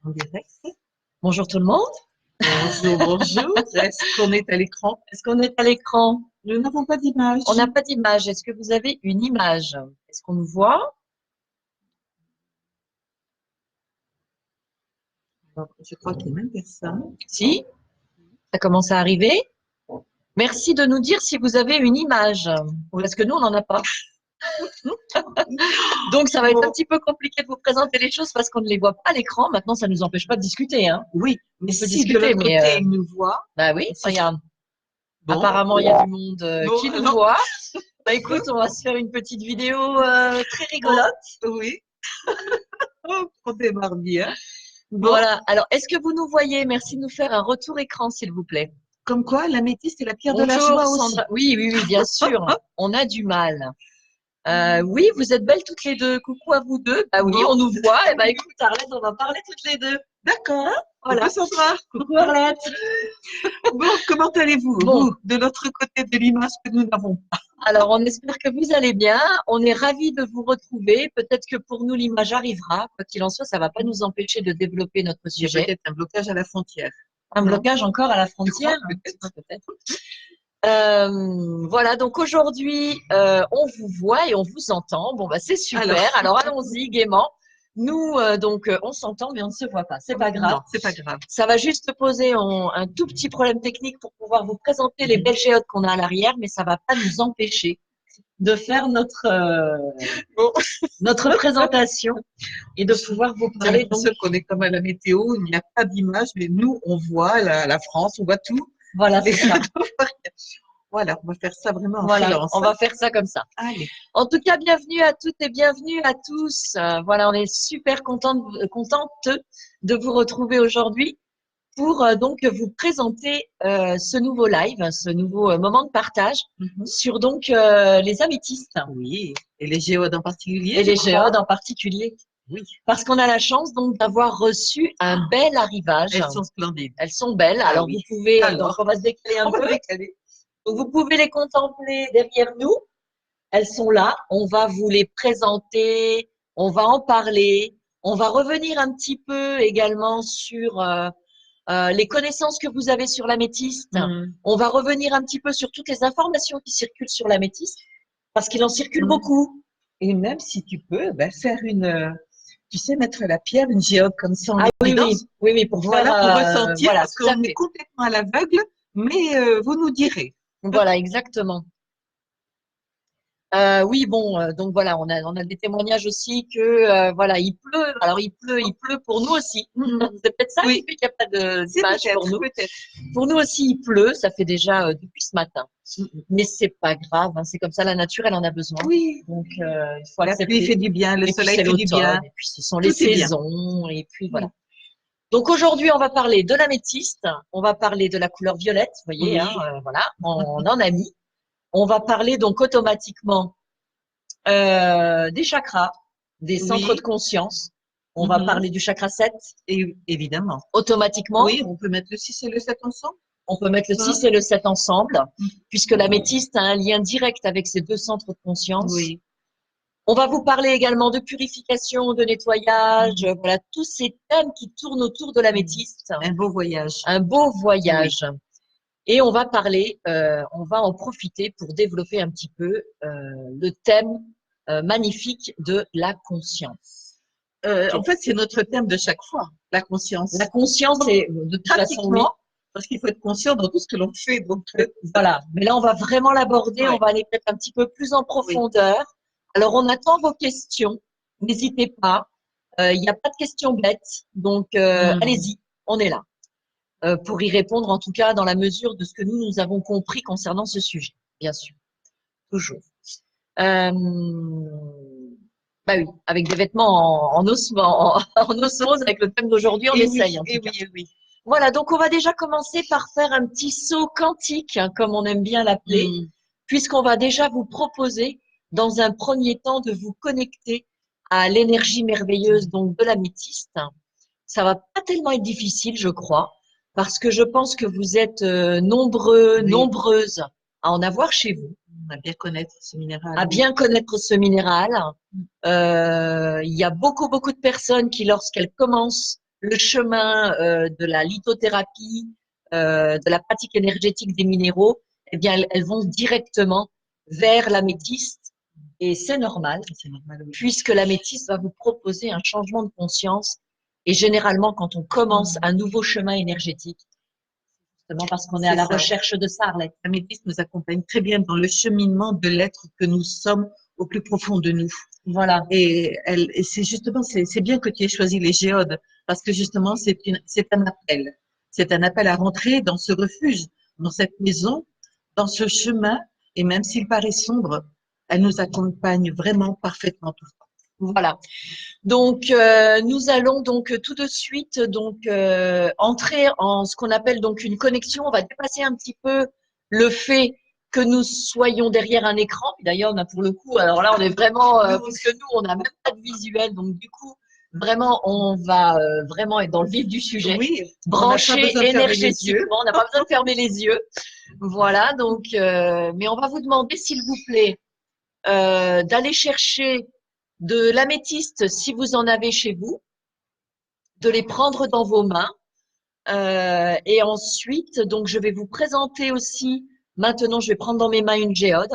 en direct. Bonjour tout le monde. Bonjour, bonjour. Est-ce qu'on est à l'écran? Est-ce qu'on est à l'écran? Nous n'avons pas d'image. On n'a pas d'image. Est-ce que vous avez une image? Est-ce qu'on nous voit? Je crois qu'il n'y a même personne. Si, ça commence à arriver. Merci de nous dire si vous avez une image, parce que nous, on n'en a pas. Donc, ça va être un petit peu compliqué de vous présenter les choses parce qu'on ne les voit pas à l'écran. Maintenant, ça ne nous empêche pas de discuter, hein. Oui, mais On peut si de discuter, l'autre mais côté, il nous voit. bah oui, Si- regarde. Bon, Apparemment, il y a du monde bon, qui nous alors, voit. Bah écoute, on va se faire une petite vidéo très rigolote. oui. On démarre bien. Bon, Voilà. Alors, est-ce que vous nous voyez? Merci de nous faire un retour écran, s'il vous plaît. comme quoi, l'améthyste est la pierre de la Bonjour, joie aussi. Sandra. Oui, oui, oui, bien sûr. On a du mal. Oui, vous êtes belles toutes les deux. Coucou à vous deux. Bah oui, Bon. on nous voit. Eh ben, écoute, Arlette, on va parler toutes les deux. D'accord. Voilà. Coucou Sandra. Coucou Arlette. Bon, comment allez-vous, Bon. vous, de l'autre côté de l'image que nous n'avons pas? Alors, on espère que vous allez bien. On est ravis de vous retrouver. Peut-être que pour nous, l'image arrivera. Quoi qu'il en soit, ça ne va pas nous empêcher de développer notre Il y a sujet. peut-être un blocage à la frontière. Un Non. blocage encore à la Je frontière? crois, peut-être. Voilà, donc aujourd'hui, on vous voit et on vous entend. Bon, bah, c'est super. Alors, allons-y gaiement. Nous, on s'entend, mais on ne se voit pas. C'est pas grave. Non, c'est pas grave. Ça va juste poser un tout petit problème technique pour pouvoir vous présenter les belles géodes qu'on a à l'arrière, mais ça va pas nous empêcher de faire notre présentation et de pouvoir vous J'ai parler. l'impression qu'on est comme à la météo, il n'y a pas d'image, mais nous, on voit la France, on voit tout. Voilà, c'est ça. Voilà, on va faire ça vraiment en Voilà, freelance. on va faire ça comme ça. Allez. En tout cas, bienvenue à toutes et bienvenue à tous. Voilà, on est super contente de vous retrouver aujourd'hui pour donc vous présenter ce nouveau live, ce nouveau moment de partage sur donc les améthystes. Oui, et les géodes en particulier. Et les géodes en particulier. Oui. Parce qu'on a la chance donc d'avoir reçu un bel arrivage. Elles sont splendides. Elles sont belles. Ah alors oui. vous pouvez, Alors, donc on va se décaler un on va peu. décaler. Donc, vous pouvez les contempler derrière nous. Elles sont là. On va vous les présenter. On va en parler. On va revenir un petit peu également sur les connaissances que vous avez sur l'améthyste. On va revenir un petit peu sur toutes les informations qui circulent sur l'améthyste parce qu'il en circule beaucoup. Et même si tu peux, faire tu sais, mettre la pierre, une géode comme ça en évidence. Oui, pour Voilà, faire, pour ressentir, voilà, parce tout à qu'on fait. est complètement à l'aveugle, mais vous nous direz. Voilà, exactement. Oui, bon, donc voilà, on a des témoignages aussi que voilà, il pleut. Alors il pleut pour nous aussi. C'est peut-être ça qui fait qu'il n'y a pas d'image pour nous. Pour nous aussi, il pleut. Ça fait déjà depuis ce matin. Mais c'est pas grave. Hein, c'est comme ça, la nature, elle en a besoin. Oui. Donc il faut La accepter. pluie fait du bien, le soleil fait du bien. Et puis ce sont les saisons. Et puis voilà. Donc aujourd'hui, on va parler de l'améthyste. On va parler de la couleur violette. Vous voyez, hein, voilà, on en a mis. On va parler donc automatiquement des chakras, des centres de conscience. On va parler du chakra 7. Et, évidemment. Automatiquement. Oui, on peut mettre le 6 et le 7 ensemble. On peut mettre le 6 et le 7 ensemble, puisque l'améthyste a un lien direct avec ces deux centres de conscience. Oui. On va vous parler également de purification, de nettoyage, voilà, tous ces thèmes qui tournent autour de l'améthyste. Un beau voyage. Un beau voyage. Oui. Et on va parler, on va en profiter pour développer un petit peu le thème magnifique de la conscience. En fait, c'est notre thème de chaque fois, la conscience. La conscience est de toute façon, oui, parce qu'il faut être conscient dans tout ce que l'on fait. Donc, voilà. Mais là, on va vraiment l'aborder. On va aller peut-être un petit peu plus en profondeur. Alors, on attend vos questions. N'hésitez pas. Il n'y a pas de questions bêtes. Donc, allez-y. On est là. Pour y répondre, en tout cas, dans la mesure de ce que nous avons compris concernant ce sujet, bien sûr. Toujours. Bah oui, avec des vêtements en osmose, avec le thème d'aujourd'hui, on essaye. Oui. Voilà, donc on va déjà commencer par faire un petit saut quantique, hein, comme on aime bien l'appeler, puisqu'on va déjà vous proposer, dans un premier temps, de vous connecter à l'énergie merveilleuse donc de l'améthyste. Ça va pas tellement être difficile, je crois, parce que je pense que vous êtes nombreux, nombreuses à en avoir chez vous. À bien connaître ce minéral. À bien connaître ce minéral. Il y a beaucoup de personnes qui, lorsqu'elles commencent le chemin de la lithothérapie, de la pratique énergétique des minéraux, eh bien, elles vont directement vers l'améthyste. Et c'est normal, oui. puisque l'améthyste va vous proposer un changement de conscience. Et généralement, quand on commence un nouveau chemin énergétique, justement parce qu'on est à la recherche de ça, Arlette. L'améthyste nous accompagne très bien dans le cheminement de l'être que nous sommes au plus profond de nous. Voilà. Et c'est justement, c'est bien que tu aies choisi les géodes, parce que justement, c'est un appel. C'est un appel à rentrer dans ce refuge, dans cette maison, dans ce chemin, et même s'il paraît sombre, elle nous accompagne vraiment parfaitement tout le temps. Voilà. Donc, nous allons donc tout de suite donc entrer en ce qu'on appelle donc une connexion. On va dépasser un petit peu le fait que nous soyons derrière un écran. D'ailleurs, on a pour le coup, alors là, on est vraiment parce que nous, on n'a même pas de visuel, donc du coup, vraiment, on va vraiment être dans le vif du sujet. Oui, brancher énergétiquement. On n'a pas besoin de fermer les yeux. Voilà. Donc, mais on va vous demander, s'il vous plaît, d'aller chercher de l'améthyste si vous en avez chez vous, de les prendre dans vos mains. Et ensuite, donc, je vais vous présenter aussi, maintenant, je vais prendre dans mes mains une géode.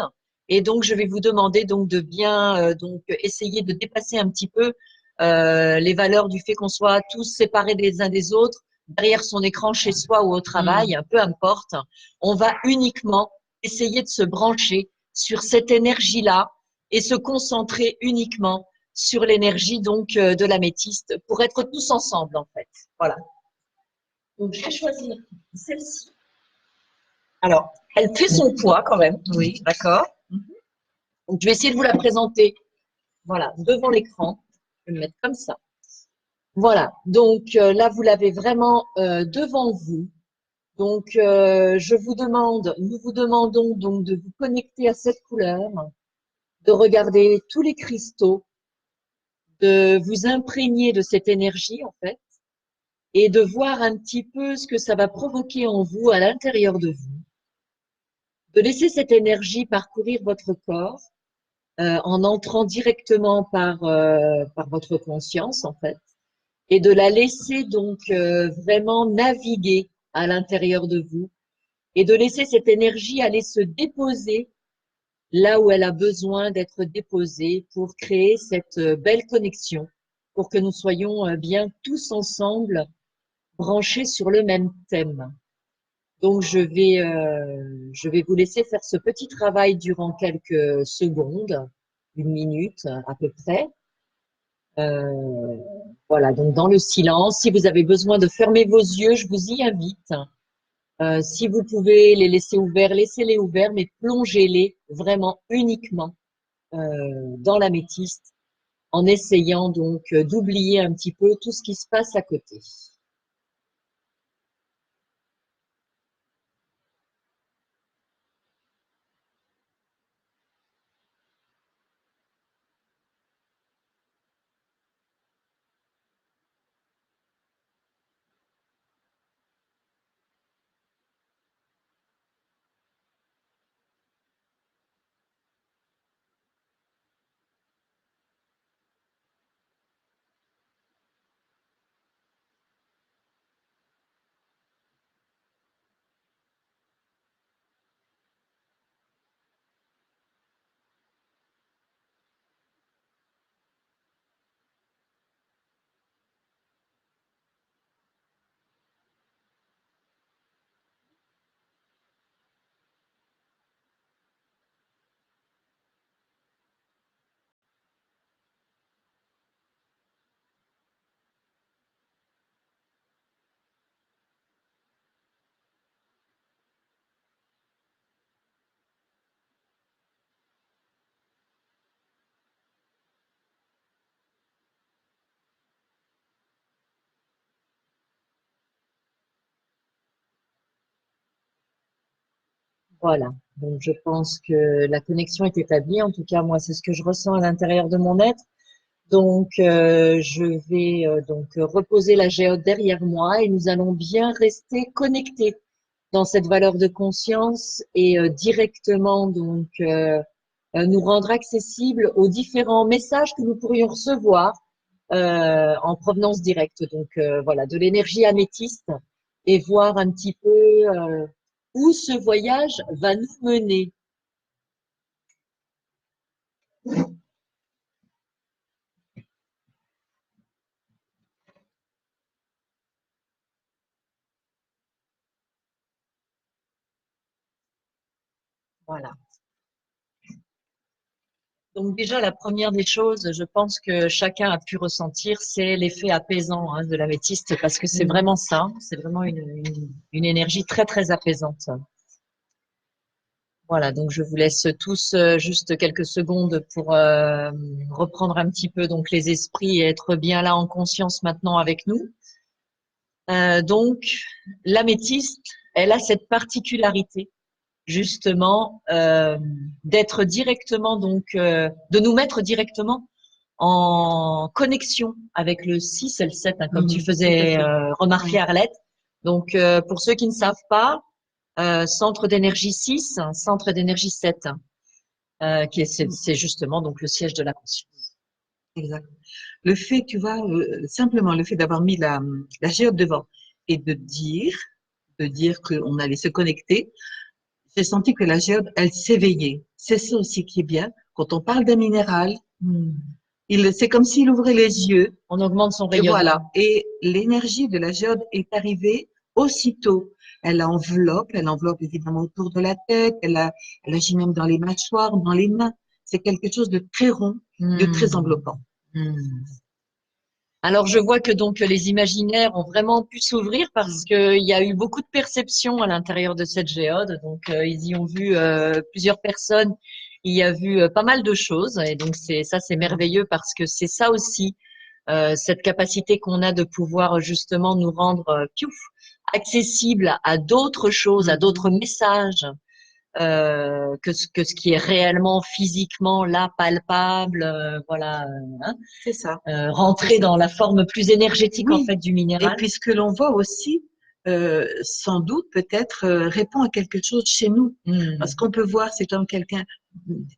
Et donc, je vais vous demander donc de bien donc essayer de dépasser un petit peu les valeurs du fait qu'on soit tous séparés les uns des autres, derrière son écran, chez soi ou au travail, peu importe. On va uniquement essayer de se brancher sur cette énergie-là et se concentrer uniquement sur l'énergie donc de l'améthyste pour être tous ensemble en fait. Voilà. Donc je vais choisir celle-ci. Alors, elle fait son poids quand même. Oui. D'accord. Donc je vais essayer de vous la présenter. Voilà, devant l'écran. Je vais me mettre comme ça. Voilà. Donc là, vous l'avez vraiment devant vous. Donc nous vous demandons donc de vous connecter à cette couleur, de regarder tous les cristaux, de vous imprégner de cette énergie en fait, et de voir un petit peu ce que ça va provoquer en vous, à l'intérieur de vous, de laisser cette énergie parcourir votre corps en entrant directement par votre conscience en fait, et de la laisser donc vraiment naviguer à l'intérieur de vous, et de laisser cette énergie aller se déposer là où elle a besoin d'être déposée pour créer cette belle connexion, pour que nous soyons bien tous ensemble branchés sur le même thème. Donc, je vais vous laisser faire ce petit travail durant quelques secondes, une minute à peu près. Voilà, donc dans le silence. Si vous avez besoin de fermer vos yeux, je vous y invite. Si vous pouvez les laisser ouverts, laissez-les ouverts, mais plongez-les vraiment uniquement dans l'améthyste, en essayant donc d'oublier un petit peu tout ce qui se passe à côté. Voilà, donc je pense que la connexion est établie. En tout cas, moi, c'est ce que je ressens à l'intérieur de mon être. Donc, je vais donc reposer la géode derrière moi, et nous allons bien rester connectés dans cette valeur de conscience, et directement donc nous rendre accessibles aux différents messages que nous pourrions recevoir en provenance directe. Donc voilà, de l'énergie améthyste et voir un petit peu où ce voyage va nous mener. Voilà. Donc déjà, la première des choses, je pense que chacun a pu ressentir, c'est l'effet apaisant de l'améthyste, parce que c'est vraiment ça, c'est vraiment une énergie très, très apaisante. Voilà, donc je vous laisse tous juste quelques secondes pour reprendre un petit peu donc les esprits et être bien là en conscience maintenant avec nous. Donc, l'améthyste, elle a cette particularité justement d'être directement donc de nous mettre directement en connexion avec le 6 et le 7, comme tu faisais remarquer, Arlette. Donc pour ceux qui ne savent pas, centre d'énergie 6, centre d'énergie 7, c'est justement donc le siège de la conscience. Exact. Le fait, tu vois, simplement le fait d'avoir mis la géode devant et de dire qu'on allait se connecter, j'ai senti que la géode, elle s'éveillait. C'est ça aussi qui est bien. Quand on parle d'un minéral, c'est comme s'il ouvrait les yeux. On augmente son rayonnement. Et voilà. Et l'énergie de la géode est arrivée aussitôt. Elle enveloppe évidemment autour de la tête, elle agit même dans les mâchoires, dans les mains. C'est quelque chose de très rond, de très enveloppant. Alors, je vois que donc les imaginaires ont vraiment pu s'ouvrir parce qu'il y a eu beaucoup de perceptions à l'intérieur de cette géode. Donc, ils y ont vu plusieurs personnes. Il y a vu pas mal de choses. Et donc, c'est merveilleux parce que c'est ça aussi, cette capacité qu'on a de pouvoir justement nous rendre accessibles à d'autres choses, à d'autres messages. Que ce qui est réellement physiquement là, palpable, voilà. C'est ça. Rentrer dans la forme plus énergétique en fait du minéral. Et puis ce que l'on voit aussi, sans doute peut-être répond à quelque chose chez nous, parce qu'on peut voir, c'est comme quelqu'un,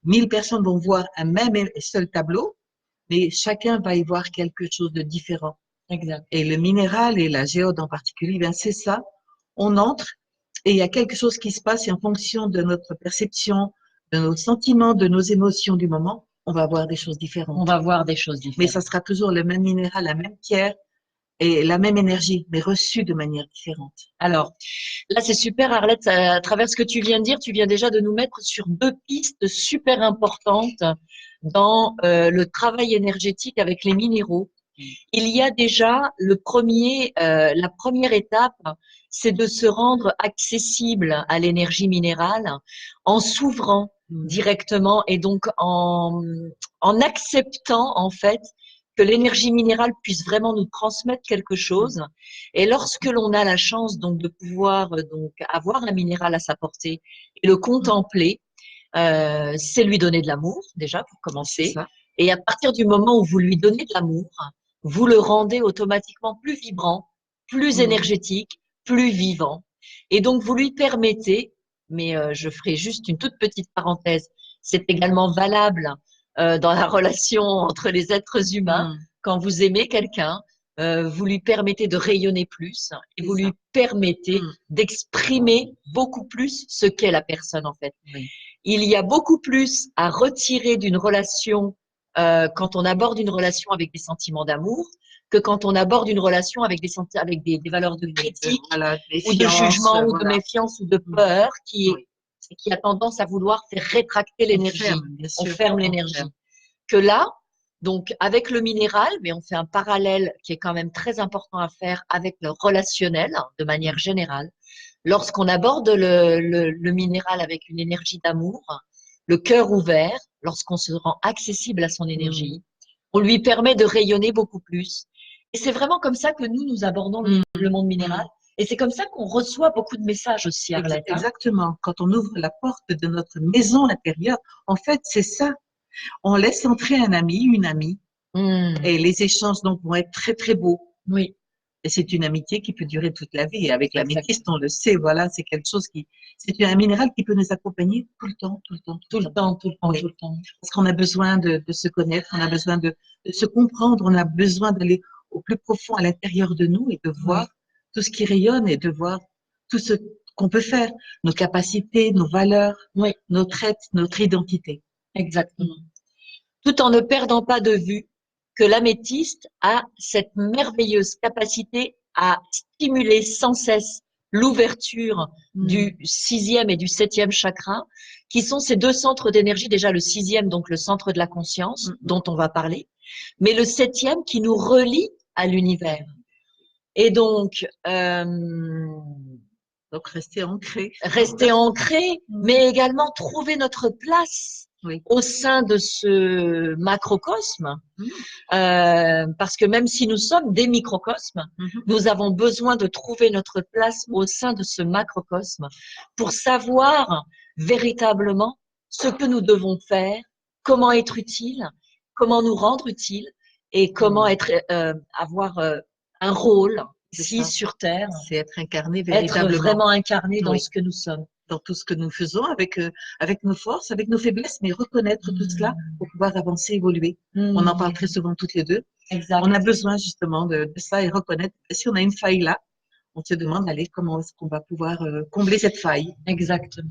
1000 personnes vont voir un même et seul tableau, mais chacun va y voir quelque chose de différent. Exact. Et le minéral et la géode en particulier, bien c'est ça. On entre et il y a quelque chose qui se passe et en fonction de notre perception, de nos sentiments, de nos émotions du moment, on va voir des choses différentes. On va voir des choses différentes. Mais ça sera toujours le même minéral, la même pierre et la même énergie, mais reçue de manière différente. Alors, là, c'est super, Arlette. À travers ce que tu viens de dire, tu viens déjà de nous mettre sur deux pistes super importantes dans le travail énergétique avec les minéraux. Il y a déjà la première étape, c'est de se rendre accessible à l'énergie minérale en s'ouvrant directement et donc en acceptant en fait que l'énergie minérale puisse vraiment nous transmettre quelque chose. Et lorsque l'on a la chance donc de pouvoir donc avoir un minéral à sa portée et le contempler, c'est lui donner de l'amour déjà pour commencer. Et à partir du moment où vous lui donnez de l'amour, vous le rendez automatiquement plus vibrant, plus énergétique, plus vivant. Et donc, vous lui permettez, mais je ferai juste une toute petite parenthèse, c'est également valable dans la relation entre les êtres humains. Quand vous aimez quelqu'un, vous lui permettez de rayonner plus et vous lui permettez d'exprimer beaucoup plus ce qu'est la personne en fait. Il y a beaucoup plus à retirer d'une relation quand on aborde une relation avec des sentiments d'amour que quand on aborde une relation avec des valeurs de critique ou de jugement ou de méfiance ou de peur qui a tendance à vouloir faire rétracter l'énergie. On ferme l'énergie. Que là, donc avec le minéral, mais on fait un parallèle qui est quand même très important à faire avec le relationnel de manière générale. Lorsqu'on aborde le minéral avec une énergie d'amour, le cœur ouvert, lorsqu'on se rend accessible à son énergie, on lui permet de rayonner beaucoup plus. Et c'est vraiment comme ça que nous abordons le monde minéral. Et c'est comme ça qu'on reçoit beaucoup de messages aussi, Arlette. Exactement. Quand on ouvre la porte de notre maison intérieure, en fait, c'est ça. On laisse entrer un ami, une amie, et les échanges donc vont être très, très beaux. Oui. Et c'est une amitié qui peut durer toute la vie. Et avec Exact. l'améthyste, on le sait, voilà, c'est quelque chose c'est un minéral qui peut nous accompagner tout le temps, tout le temps, Tout tout le le temps. temps, tout le temps, Oui. tout le temps. Parce qu'on a besoin de se connaître, on a besoin de se comprendre, on a besoin d'aller au plus profond à l'intérieur de nous et de voir tout ce qui rayonne et de voir tout ce qu'on peut faire, nos capacités, nos valeurs, Oui, nos traits, notre identité. exactement. Tout en ne perdant pas de vue que l'améthyste a cette merveilleuse capacité à stimuler sans cesse l'ouverture du 6e et du 7e chakra, qui sont ces deux centres d'énergie. Déjà le 6e, donc le centre de la conscience, dont on va parler, mais le 7e qui nous relie à l'univers. Et donc, rester ancré. Rester ancré, mais également trouver notre place au sein de ce macrocosme. Parce que même si nous sommes des microcosmes, nous avons besoin de trouver notre place au sein de ce macrocosme pour savoir véritablement ce que nous devons faire, comment être utile, comment nous rendre utile et comment avoir un rôle ici sur Terre. C'est être incarné Être véritablement. vraiment incarné dans ce que nous sommes. Dans tout ce que nous faisons, avec nos forces, avec nos faiblesses, mais reconnaître tout cela pour pouvoir avancer, évoluer. On en parle très souvent toutes les deux. Exact. On a besoin justement de ça et reconnaître. Si on a une faille là, on se demande, allez, comment est-ce qu'on va pouvoir combler cette faille? Exactement.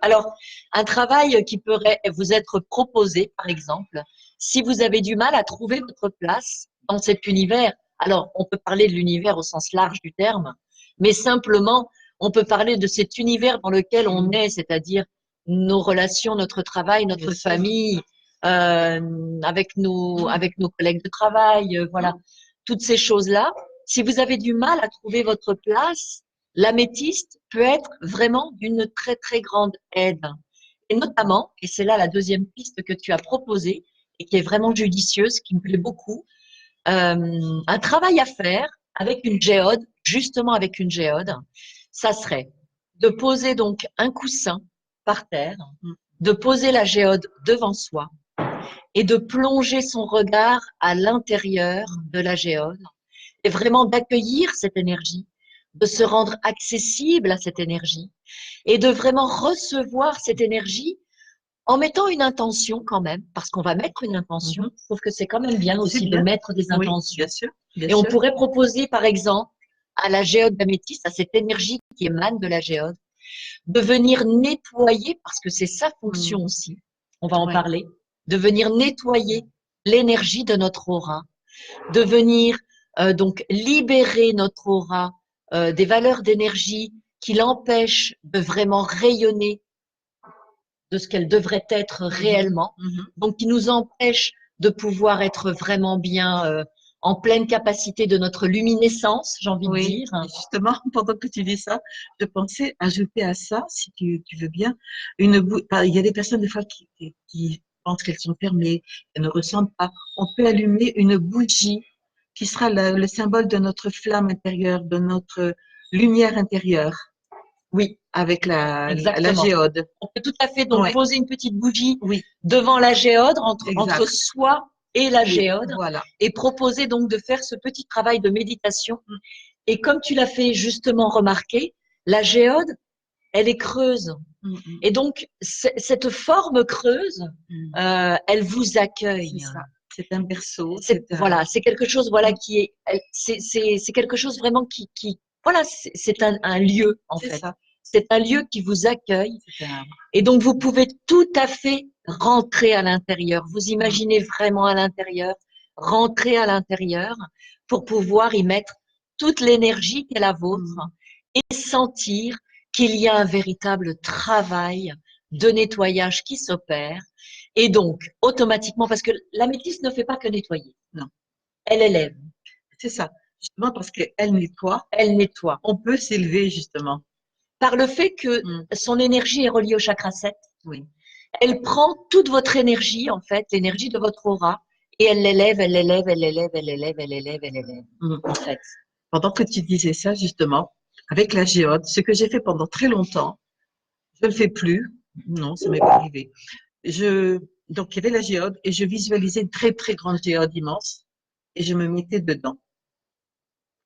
Alors, un travail qui pourrait vous être proposé, par exemple, si vous avez du mal à trouver votre place dans cet univers. Alors, on peut parler de l'univers au sens large du terme, mais simplement, on peut parler de cet univers dans lequel on est, c'est-à-dire nos relations, notre travail, notre famille, avec nos collègues de travail, voilà, toutes ces choses-là. Si vous avez du mal à trouver votre place, l'améthyste peut être vraiment d'une très, très grande aide. Et notamment, et c'est là la deuxième piste que tu as proposée et qui est vraiment judicieuse, qui me plaît beaucoup, un travail à faire avec une géode, justement avec une géode, ça serait de poser donc un coussin par terre, de poser la géode devant soi et de plonger son regard à l'intérieur de la géode et vraiment d'accueillir cette énergie, de se rendre accessible à cette énergie et de vraiment recevoir cette énergie en mettant une intention quand même, parce qu'on va mettre une intention. Je trouve que c'est quand même bien aussi de mettre des intentions. Bien sûr, et on pourrait proposer, par exemple, à la géode d'améthyste, à cette énergie qui émane de la géode, de venir nettoyer, parce que c'est sa fonction aussi, on va en parler, de venir nettoyer l'énergie de notre aura, de venir donc libérer notre aura des valeurs d'énergie qui l'empêchent de vraiment rayonner de ce qu'elle devrait être réellement, donc qui nous empêchent de pouvoir être vraiment bien en pleine capacité de notre luminescence, j'ai envie de dire. Justement, pendant que tu dis ça, je pensais ajouter à ça, si tu veux bien, il y a des personnes des fois qui pensent qu'elles sont fermées, elles ne ressentent pas. On peut allumer une bougie qui sera le symbole de notre flamme intérieure, de notre lumière intérieure. Oui, avec la exactement. géode. On peut tout à fait donc poser une petite bougie devant la géode, entre soi et la géode, et proposer donc de faire ce petit travail de méditation. Et comme tu l'as fait justement remarquer, la géode, elle est creuse. Et donc, cette forme creuse, elle vous accueille. C'est un berceau. Voilà, c'est quelque chose qui est, c'est quelque chose vraiment qui voilà, c'est un lieu en fait. C'est un lieu qui vous accueille. Et donc, vous pouvez tout à fait rentrer à l'intérieur. Vous imaginez vraiment à l'intérieur, rentrer à l'intérieur pour pouvoir y mettre toute l'énergie qui est la vôtre et sentir qu'il y a un véritable travail de nettoyage qui s'opère. Et donc, automatiquement, parce que l'améthyste ne fait pas que nettoyer. Non. Elle élève. C'est ça. Justement parce qu'elle nettoie. Elle nettoie. On peut s'élever, justement. Par le fait que son énergie est reliée au chakra 7. Oui. Elle prend toute votre énergie, en fait, l'énergie de votre aura, et elle l'élève, elle l'élève, elle l'élève, elle l'élève, elle l'élève, elle l'élève, en fait. Pendant que tu disais ça, justement, avec la géode, ce que j'ai fait pendant très longtemps, je ne le fais plus. Non, ça m'est pas arrivé. Donc, il y avait la géode et je visualisais une très, très grande géode immense et je me mettais dedans.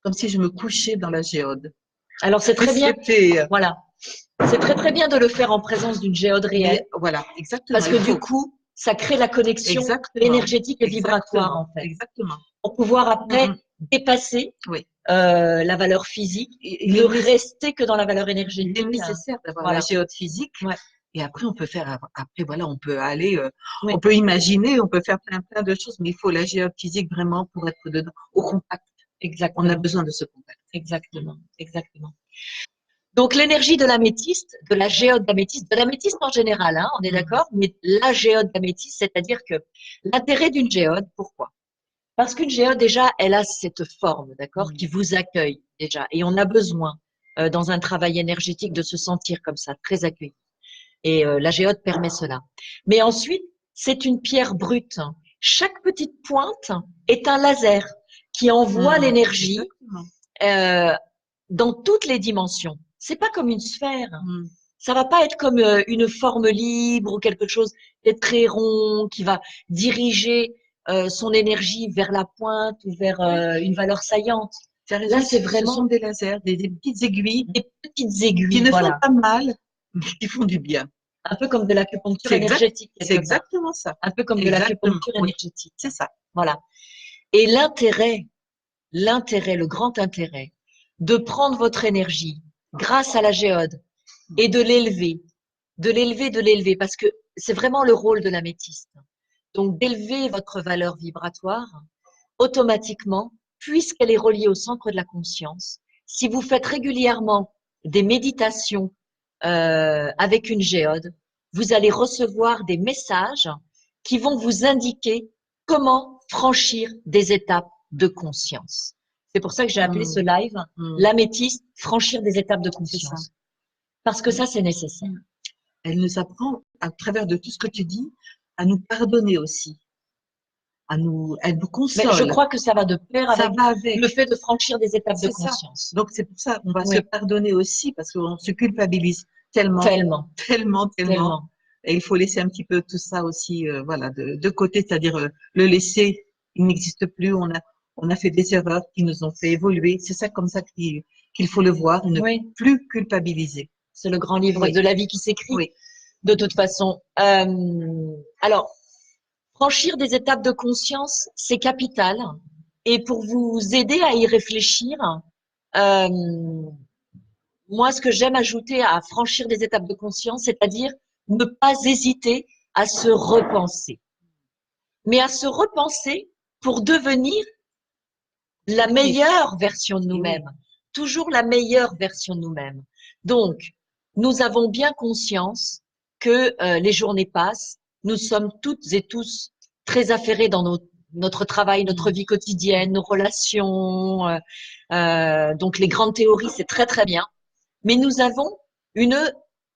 comme si je me couchais dans la géode. Alors, c'est très bien. C'était, Voilà. C'est très, très bien de le faire en présence d'une géode réelle. voilà, exactement. Parce que du coup, ça crée la connexion exactement, énergétique et vibratoire, en fait. exactement. Pour pouvoir après dépasser Oui. la valeur physique, Il ne est rester que dans la valeur énergétique. Il est nécessaire d'avoir Voilà. la géode physique. Ouais. Et après, on peut faire, après, voilà, on peut aller, Oui. on peut imaginer, on peut faire plein de choses, mais il faut la géode physique vraiment pour être dedans, au contact. Exactement. On a besoin de ce contact. Exactement, exactement. Donc, l'énergie de l'améthyste, de la géode de l'améthyste en général, hein, on est d'accord, mais la géode d'améthyste, c'est-à-dire que l'intérêt d'une géode, pourquoi? Parce qu'une géode, déjà, elle a cette forme, d'accord, qui vous accueille déjà. Et on a besoin, dans un travail énergétique, de se sentir comme ça, très accueilli. Et la géode permet cela. Mais ensuite, c'est une pierre brute. Chaque petite pointe est un laser qui envoie l'énergie dans toutes les dimensions. C'est pas comme une sphère. Ça va pas être comme une forme libre ou quelque chose qui est très rond, qui va diriger son énergie vers la pointe ou vers une valeur saillante. Là, c'est vraiment, ce sont des lasers, des petites aiguilles, qui ne font pas mal, mais qui font du bien. Un peu comme de l'acupuncture énergétique. C'est exactement ça. Un peu comme de l'acupuncture énergétique. C'est ça. Voilà. Et l'intérêt, le grand intérêt de prendre votre énergie grâce à la géode et de l'élever, parce que c'est vraiment le rôle de l'améthyste. Donc, d'élever votre valeur vibratoire automatiquement, puisqu'elle est reliée au centre de la conscience. Si vous faites régulièrement des méditations avec une géode, vous allez recevoir des messages qui vont vous indiquer comment franchir des étapes de conscience. C'est pour ça que j'ai appelé ce live l'améthyste, franchir des étapes de conscience. Parce que ça, c'est nécessaire. Elle nous apprend, à travers de tout ce que tu dis, à nous pardonner aussi. Elle nous console. Mais je crois que ça va de pair avec le fait de franchir des étapes de conscience. Donc, c'est pour ça qu'on va se pardonner aussi, parce qu'on se culpabilise tellement. Et il faut laisser un petit peu tout ça aussi, voilà, de côté, c'est-à-dire le laisser, il n'existe plus. On a fait des erreurs qui nous ont fait évoluer. C'est ça comme ça qu'il faut le voir, ne plus culpabiliser. C'est le grand livre de la vie qui s'écrit, de toute façon. Alors, franchir des étapes de conscience, c'est capital. Et pour vous aider à y réfléchir, moi, ce que j'aime ajouter à franchir des étapes de conscience, c'est-à-dire ne pas hésiter à se repenser. Mais à se repenser pour devenir la meilleure version de nous-mêmes. Toujours la meilleure version de nous-mêmes. Donc, nous avons bien conscience que les journées passent. Nous sommes toutes et tous très affairés dans notre travail, notre vie quotidienne, nos relations. Donc, les grandes théories, c'est très, très bien. Mais nous avons une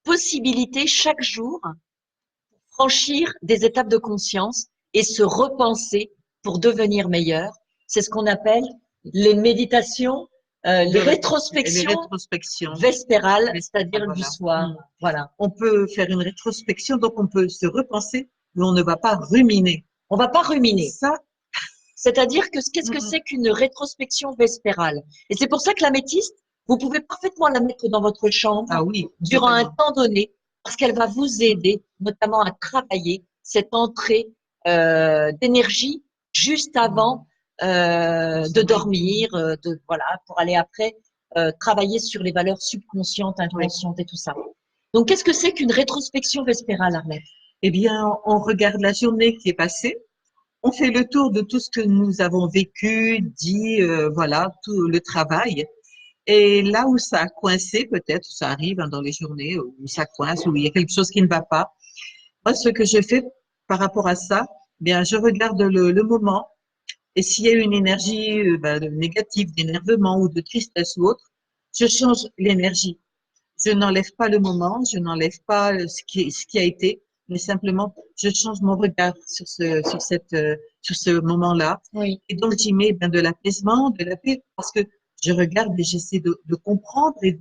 possibilité chaque jour pour franchir des étapes de conscience et se repenser pour devenir meilleur. C'est ce qu'on appelle les méditations, les rétrospections vespérales, c'est-à-dire du soir. Voilà. On peut faire une rétrospection, donc on peut se repenser, mais on ne va pas ruminer. On ne va pas ruminer. Ça, c'est-à-dire que qu'est-ce que c'est qu'une rétrospection vespérale? Et c'est pour ça que l'améthyste, vous pouvez parfaitement la mettre dans votre chambre durant un temps donné, parce qu'elle va vous aider notamment à travailler cette entrée d'énergie juste avant de dormir, voilà, pour aller après travailler sur les valeurs subconscientes, inconscientes et tout ça. Donc, qu'est-ce que c'est qu'une rétrospection vespérale, Arlette? Eh bien, on regarde la journée qui est passée, on fait le tour de tout ce que nous avons vécu, dit, voilà, tout le travail. Et là où ça a coincé, peut-être, ça arrive dans les journées où ça coince, où il y a quelque chose qui ne va pas. Moi, ce que je fais par rapport à ça, bien, je regarde le moment. Et s'il y a une énergie négative, d'énervement ou de tristesse ou autre, je change l'énergie. Je n'enlève pas le moment, je n'enlève pas ce qui a été, mais simplement, je change mon regard sur ce moment-là. Et donc, j'y mets de l'apaisement, de la paix, parce que je regarde et j'essaie de comprendre et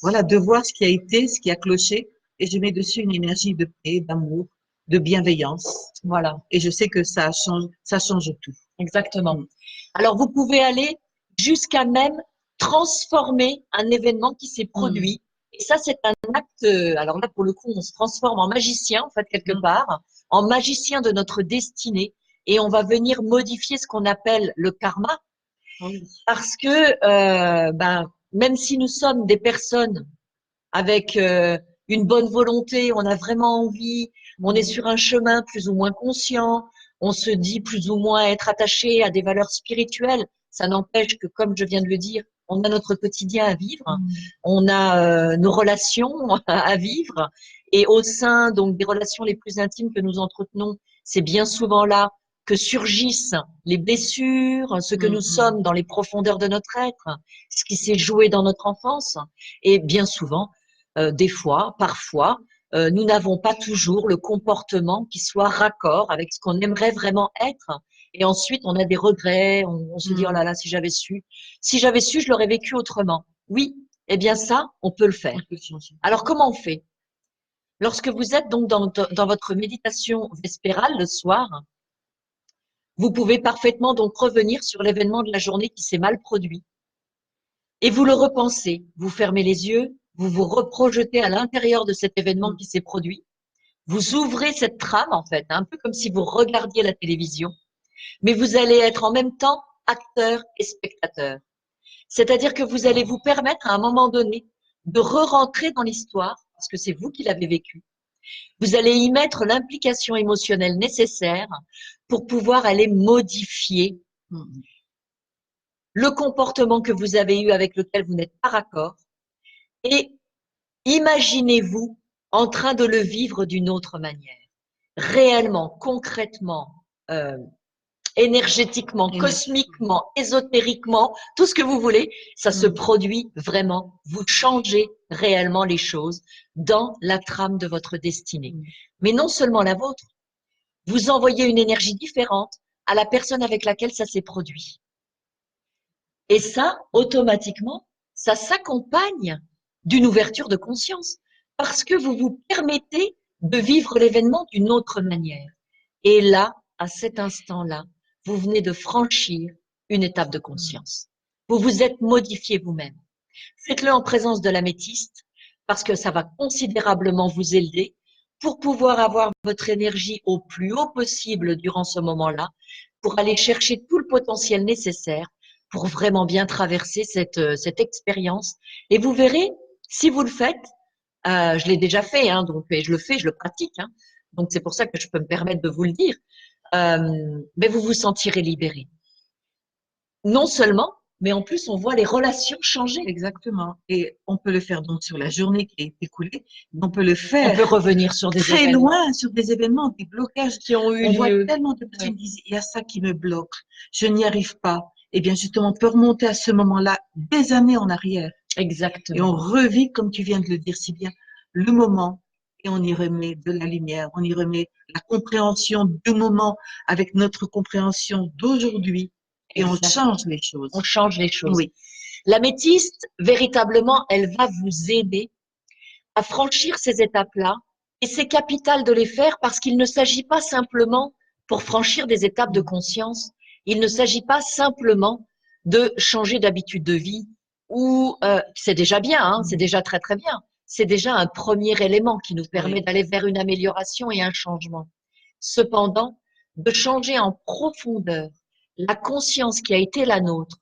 voilà, de voir ce qui a été, ce qui a cloché, et je mets dessus une énergie de paix, d'amour, de bienveillance. Voilà. Et je sais que ça change tout. Exactement. Alors, vous pouvez aller jusqu'à même transformer un événement qui s'est produit. Et ça, c'est un acte, alors là, pour le coup, on se transforme en magicien, en fait, quelque part, en magicien de notre destinée, et on va venir modifier ce qu'on appelle le karma, parce que même si nous sommes des personnes avec une bonne volonté, on a vraiment envie, on est sur un chemin plus ou moins conscient, on se dit plus ou moins être attaché à des valeurs spirituelles. Ça n'empêche que, comme je viens de le dire, on a notre quotidien à vivre, on a nos relations à vivre, et au sein donc des relations les plus intimes que nous entretenons, c'est bien souvent là que surgissent les blessures, ce que nous sommes dans les profondeurs de notre être, ce qui s'est joué dans notre enfance, et bien souvent, des fois, parfois, nous n'avons pas toujours le comportement qui soit raccord avec ce qu'on aimerait vraiment être. Et ensuite, on a des regrets, on se dit, oh là là, si j'avais su, je l'aurais vécu autrement. Oui, eh bien ça, on peut le faire. Alors, comment on fait? Lorsque vous êtes donc dans votre méditation vespérale le soir, vous pouvez parfaitement donc revenir sur l'événement de la journée qui s'est mal produit. Et vous le repensez, vous fermez les yeux, vous vous reprojetez à l'intérieur de cet événement qui s'est produit. Vous ouvrez cette trame, en fait, un peu comme si vous regardiez la télévision, mais vous allez être en même temps acteur et spectateur. C'est-à-dire que vous allez vous permettre à un moment donné de re-rentrer dans l'histoire, parce que c'est vous qui l'avez vécu. Vous allez y mettre l'implication émotionnelle nécessaire pour pouvoir aller modifier le comportement que vous avez eu avec lequel vous n'êtes pas raccord. Et imaginez-vous en train de le vivre d'une autre manière, réellement, concrètement, énergétiquement, cosmiquement, ésotériquement, tout ce que vous voulez, ça se produit vraiment. Vous changez réellement les choses dans la trame de votre destinée. Mais non seulement la vôtre, vous envoyez une énergie différente à la personne avec laquelle ça s'est produit. Et ça, automatiquement, ça s'accompagne d'une ouverture de conscience parce que vous vous permettez de vivre l'événement d'une autre manière. Et là, à cet instant-là, vous venez de franchir une étape de conscience. Vous vous êtes modifié vous-même. Faites-le en présence de l'améthyste parce que ça va considérablement vous aider pour pouvoir avoir votre énergie au plus haut possible durant ce moment-là, pour aller chercher tout le potentiel nécessaire pour vraiment bien traverser cette expérience. Et vous verrez, si vous le faites, je l'ai déjà fait, hein, donc et je le fais, je le pratique, hein, donc c'est pour ça que je peux me permettre de vous le dire, mais vous vous sentirez libéré. Non seulement, mais en plus, on voit les relations changer. Exactement. Et on peut le faire donc sur la journée qui est écoulée. On peut le faire. On peut revenir sur des très événements. loin, sur des événements, des blocages qui ont eu on lieu. voit tellement de personnes qui disent, il y a ça qui me bloque, je n'y arrive pas. Eh bien, justement, on peut remonter à ce moment-là des années en arrière. Exactement. Et on revit, comme tu viens de le dire si bien, le moment et on y remet de la lumière, on y remet la compréhension du moment avec notre compréhension d'aujourd'hui et on change les choses. On change les choses. Oui. L'améthyste, véritablement, elle va vous aider à franchir ces étapes-là et c'est capital de les faire parce qu'il ne s'agit pas simplement pour franchir des étapes de conscience, il ne s'agit pas simplement de changer d'habitude de vie ou c'est déjà bien, hein, c'est déjà très très bien. C'est déjà un premier élément qui nous permet d'aller vers une amélioration et un changement. Cependant, de changer en profondeur la conscience qui a été la nôtre,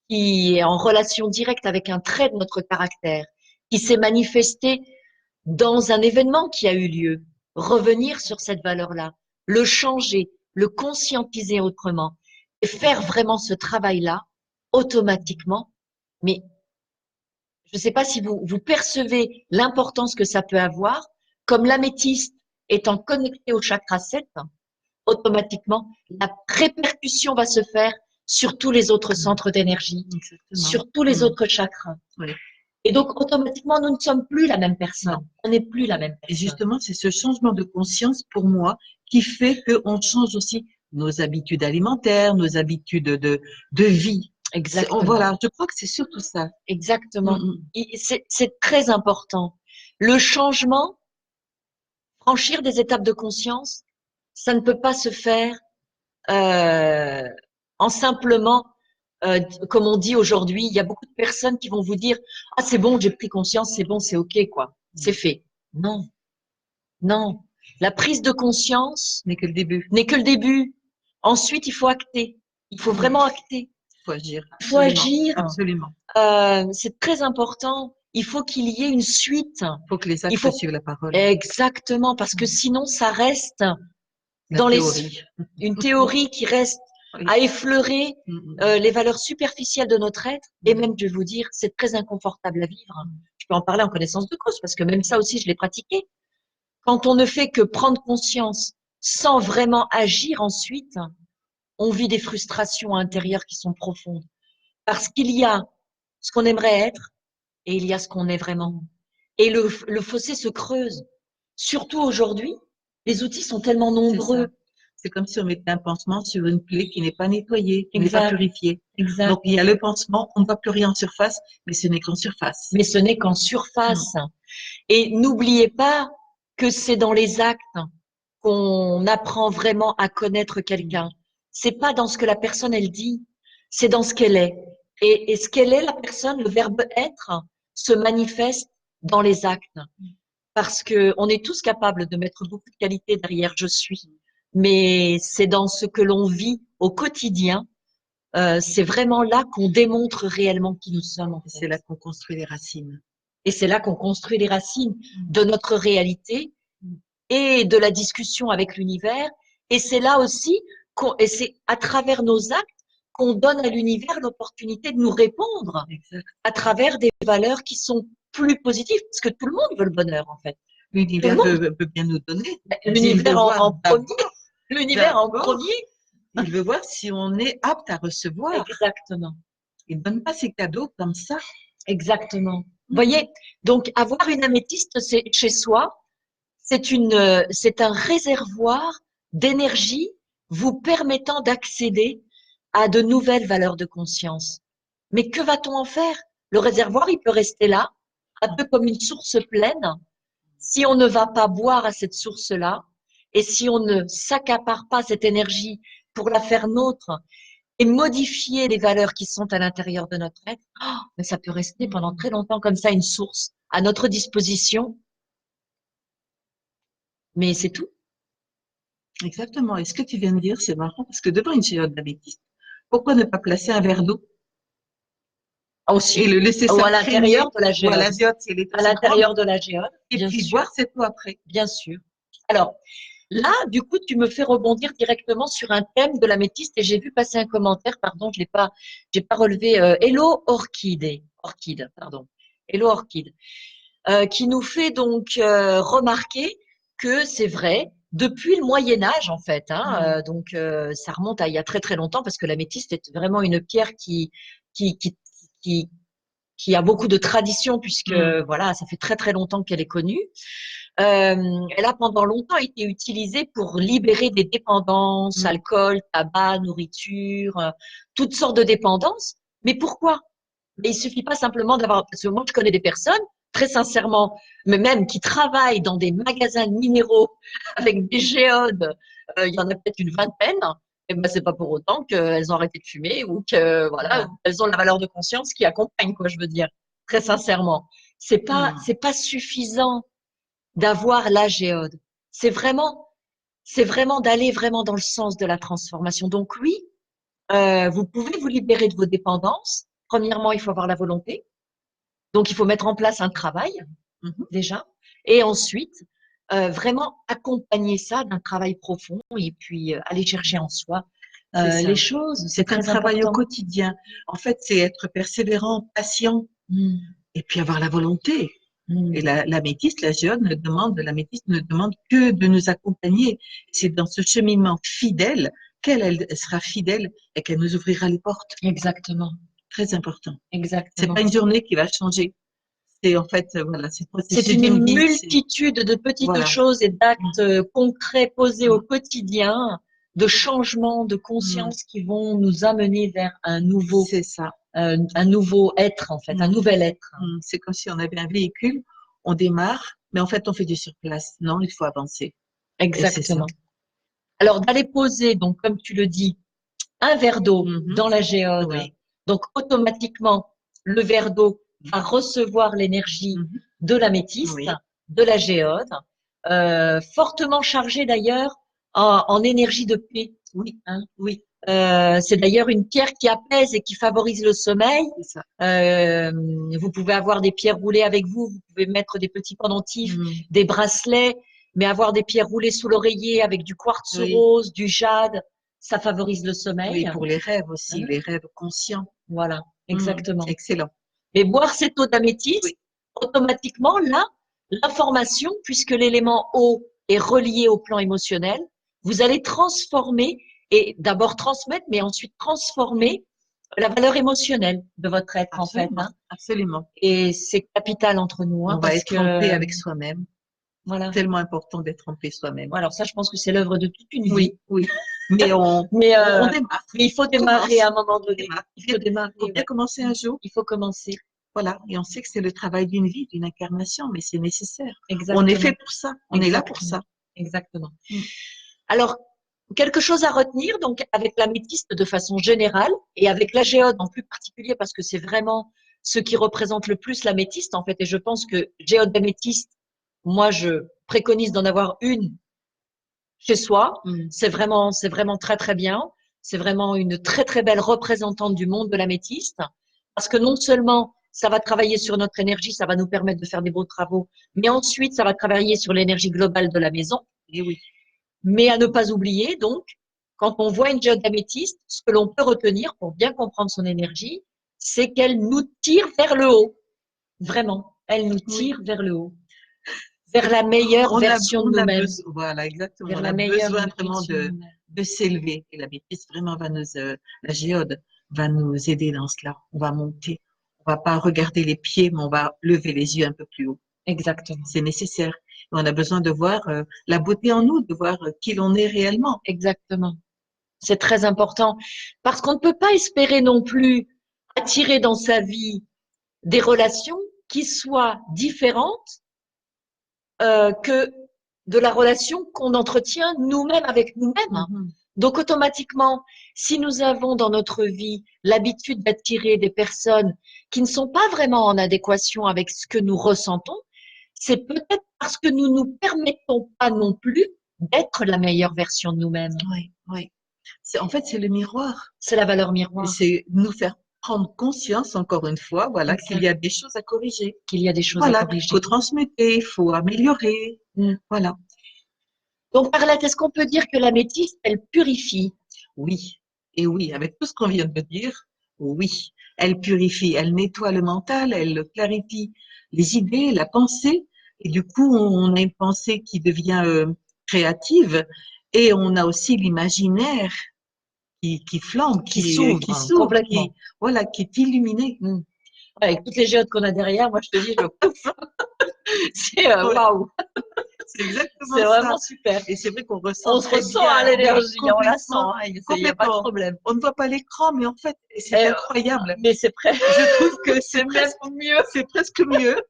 qui est en relation directe avec un trait de notre caractère, qui s'est manifesté dans un événement qui a eu lieu, revenir sur cette valeur-là, le changer, le conscientiser autrement et faire vraiment ce travail-là automatiquement. Mais je ne sais pas si vous percevez l'importance que ça peut avoir, comme l'améthyste étant connecté au chakra 7, automatiquement, la répercussion va se faire sur tous les autres centres d'énergie, sur tous les autres chakras. Oui. Et donc, automatiquement, nous ne sommes plus la même personne. Non. On n'est plus la même personne. Et justement, c'est ce changement de conscience, pour moi, qui fait qu'on change aussi nos habitudes alimentaires, nos habitudes de vie. Exactement. Voilà, je crois que c'est surtout ça. Exactement. C'est très important. Le changement, franchir des étapes de conscience, ça ne peut pas se faire en simplement comme on dit aujourd'hui, il y a beaucoup de personnes qui vont vous dire, ah, c'est bon, j'ai pris conscience, c'est bon, c'est OK, quoi. C'est fait. Non, non. La prise de conscience N'est que le début. n'est que le début. Ensuite, il faut acter. Il faut vraiment acter. Il faut agir. Il faut agir. Absolument. C'est très important. Il faut qu'il y ait une suite. Il faut que les actes suivent la parole. Exactement, parce que sinon, ça reste dans une théorie qui reste à effleurer les valeurs superficielles de notre être. Et même, je vais vous dire, c'est très inconfortable à vivre. Je peux en parler en connaissance de cause, parce que même ça aussi, je l'ai pratiqué. Quand on ne fait que prendre conscience sans vraiment agir ensuite, on vit des frustrations intérieures qui sont profondes. Parce qu'il y a ce qu'on aimerait être et il y a ce qu'on est vraiment. Et le fossé se creuse. Surtout aujourd'hui, les outils sont tellement nombreux. C'est comme si on mettait un pansement sur une plaie qui n'est pas nettoyée, qui n'est pas purifiée. Exact. Donc, il y a le pansement, on ne voit plus rien en surface, mais ce n'est qu'en surface. Mais ce n'est qu'en surface. Et n'oubliez pas que c'est dans les actes qu'on apprend vraiment à connaître quelqu'un. C'est pas dans ce que la personne, elle dit, c'est dans ce qu'elle est. Et ce qu'elle est, la personne, le verbe être, se manifeste dans les actes. Parce que on est tous capables de mettre beaucoup de qualité derrière je suis. Mais c'est dans ce que l'on vit au quotidien, c'est vraiment là qu'on démontre réellement qui nous sommes. C'est là qu'on construit les racines. Et c'est là qu'on construit les racines de notre réalité et de la discussion avec l'univers. Et c'est là aussi, et c'est à travers nos actes qu'on donne à l'univers l'opportunité de nous répondre à travers des valeurs qui sont plus positives, parce que tout le monde veut le bonheur en fait. L'univers veut bien nous donner. L'univers en premier. L'univers en premier. Il veut voir si on est apte à recevoir. Exactement. Il ne donne pas ses cadeaux comme ça. Exactement. Vous voyez, donc avoir une améthyste chez soi, c'est un réservoir d'énergie vous permettant d'accéder à de nouvelles valeurs de conscience. Mais que va-t-on en faire? Le réservoir, il peut rester là, un peu comme une source pleine. Si on ne va pas boire à cette source-là, et si on ne s'accapare pas cette énergie pour la faire nôtre et modifier les valeurs qui sont à l'intérieur de notre être, mais ça peut rester pendant très longtemps comme ça, une source à notre disposition. Mais c'est tout. Exactement. Et ce que tu viens de dire, c'est marrant, parce que devant une géode d'améthyste, pourquoi ne pas placer un verre d'eau aussi, et le laisser à l'intérieur de la géode. À l'intérieur de la géode. Et puis boire cette eau après. Bien sûr. Alors, là, du coup, tu me fais rebondir directement sur un thème de l'améthyste et j'ai vu passer un commentaire, pardon, j'ai pas relevé, Hello Orchide, pardon. Hello Orchide, qui nous fait donc remarquer que c'est vrai, depuis le Moyen-Âge, en fait, donc ça remonte à il y a très très longtemps parce que l'améthyste est vraiment une pierre qui a beaucoup de tradition puisque voilà, ça fait très très longtemps qu'elle est connue. Elle a pendant longtemps été utilisée pour libérer des dépendances, alcool, tabac, nourriture, toutes sortes de dépendances. Mais pourquoi? Mais il suffit pas simplement d'avoir, parce que moi je connais des personnes, très sincèrement, mais même qui travaillent dans des magasins de minéraux avec des géodes, il y en a peut-être une vingtaine, et ben c'est pas pour autant qu'elles ont arrêté de fumer ou que voilà, elles ont la valeur de conscience qui accompagne, quoi, je veux dire, très sincèrement. C'est pas suffisant d'avoir la géode. C'est vraiment d'aller vraiment dans le sens de la transformation. Donc oui, vous pouvez vous libérer de vos dépendances. Premièrement, il faut avoir la volonté. Donc, il faut mettre en place un travail, déjà. Et ensuite, vraiment accompagner ça d'un travail profond et puis aller chercher en soi les choses. C'est un travail au quotidien. En fait, c'est être persévérant, patient et puis avoir la volonté. Et l'améthyste, la géode ne demande que de nous accompagner. C'est dans ce cheminement fidèle qu'elle sera fidèle et qu'elle nous ouvrira les portes. Exactement. Très important. Exactement. C'est pas une journée qui va changer. C'est en fait, voilà, c'est une multitude de petites choses et d'actes concrets posés au quotidien, de changements de conscience qui vont nous amener vers un nouveau. C'est ça. Un nouveau être, en fait, un nouvel être. C'est comme si on avait un véhicule, on démarre, mais en fait, on fait du surplace. Non, il faut avancer. Exactement. Alors, d'aller poser, donc, comme tu le dis, un verre d'eau dans la géode Donc, automatiquement, le verre d'eau va recevoir l'énergie de l'améthyste, Oui. de la géode, fortement chargée d'ailleurs en énergie de paix. Oui, Hein. oui, C'est d'ailleurs une pierre qui apaise et qui favorise le sommeil. c'est ça. Vous pouvez avoir des pierres roulées avec vous, vous pouvez mettre des petits pendentifs, Mm. des bracelets, mais avoir des pierres roulées sous l'oreiller avec du quartz Oui, rose, du jade, ça favorise le oui, sommeil. pour les rêves aussi, Hein. les rêves conscients. Voilà, exactement. Excellent. Mais boire cette eau d'améthyste, Oui, automatiquement, là, l'information, puisque l'élément eau est relié au plan émotionnel, vous allez transformer et d'abord transmettre, mais ensuite transformer la valeur émotionnelle de votre être, en fait. absolument, Hein. absolument. Et c'est capital entre nous, hein, On va parce être en paix que, avec soi-même. voilà. Tellement important d'être en paix soi-même. Alors ça, je pense que c'est l'œuvre de toute une vie. Oui, oui. Mais Mais, on démarre. mais il faut On démarrer commence. à un moment On donné. démarre. Il faut démarrer, Faut bien ouais. commencer un jour. Il faut commencer. Voilà. Et on sait que c'est le travail d'une vie, d'une incarnation, mais c'est nécessaire. On est Exactement. fait pour ça. On est là pour ça. Exactement. Mm. Alors, quelque chose à retenir, donc, avec l'améthyste de façon générale et avec la géode en plus particulier, parce que c'est vraiment ce qui représente le plus l'améthyste, en fait. Et je pense que géode d'améthyste, moi, je préconise d'en avoir une chez soi. Mm. C'est vraiment très, très bien. C'est vraiment une très, très belle représentante du monde de l'améthyste. Parce que non seulement ça va travailler sur notre énergie, ça va nous permettre de faire des beaux travaux, mais ensuite, ça va travailler sur l'énergie globale de la maison. Et oui. Mais à ne pas oublier, donc, quand on voit une géode d'améthyste, ce que l'on peut retenir pour bien comprendre son énergie, c'est qu'elle nous tire vers le haut. Vraiment, elle nous Oui. tire vers le haut, vers la meilleure version de On a nous-mêmes. besoin, voilà, exactement. Vers On la a meilleure besoin vraiment version de nous-mêmes. de s'élever. Et la bêtise vraiment va nous, la géode va nous aider dans cela. On va monter. On va pas regarder les pieds, mais on va lever les yeux un peu plus haut. Exactement. C'est nécessaire. Et on a besoin de voir la beauté en nous, de voir qui l'on est réellement. Exactement. C'est très important parce qu'on ne peut pas espérer non plus attirer dans sa vie des relations qui soient différentes que de la relation qu'on entretient nous-mêmes avec nous-mêmes. Mhm. Donc automatiquement, si nous avons dans notre vie l'habitude d'attirer des personnes qui ne sont pas vraiment en adéquation avec ce que nous ressentons, c'est peut-être parce que nous nous permettons pas non plus d'être la meilleure version de nous-mêmes. Oui, oui. En fait, c'est le miroir. C'est la valeur miroir. C'est nous faire prendre conscience, encore une fois, voilà, Exact. qu'il y a des choses à corriger. Qu'il y a des choses à Voilà, il corriger. faut transmuter, il faut améliorer. Voilà. Donc, Arlette, est-ce qu'on peut dire que l'améthyste, elle purifie? Oui, et oui, avec tout ce qu'on vient de dire, oui. Elle purifie, elle nettoie le mental, elle clarifie les idées, la pensée, et du coup, on a une pensée qui devient créative, et on a aussi l'imaginaire qui flambe, Qui s'ouvre complètement. voilà, qui est illuminé. Avec toutes les géodes qu'on a derrière, moi, je te dis, c'est waouh! C'est exactement C'est ça. vraiment super. Et c'est vrai qu'on ressent On se très ressent bien, à l'énergie, oui, on la sent, complètement, il n'y a pas de complètement. problème. On ne voit pas l'écran, mais en fait, c'est incroyable. Mais c'est presque, Je trouve que c'est c'est même mieux. c'est presque mieux,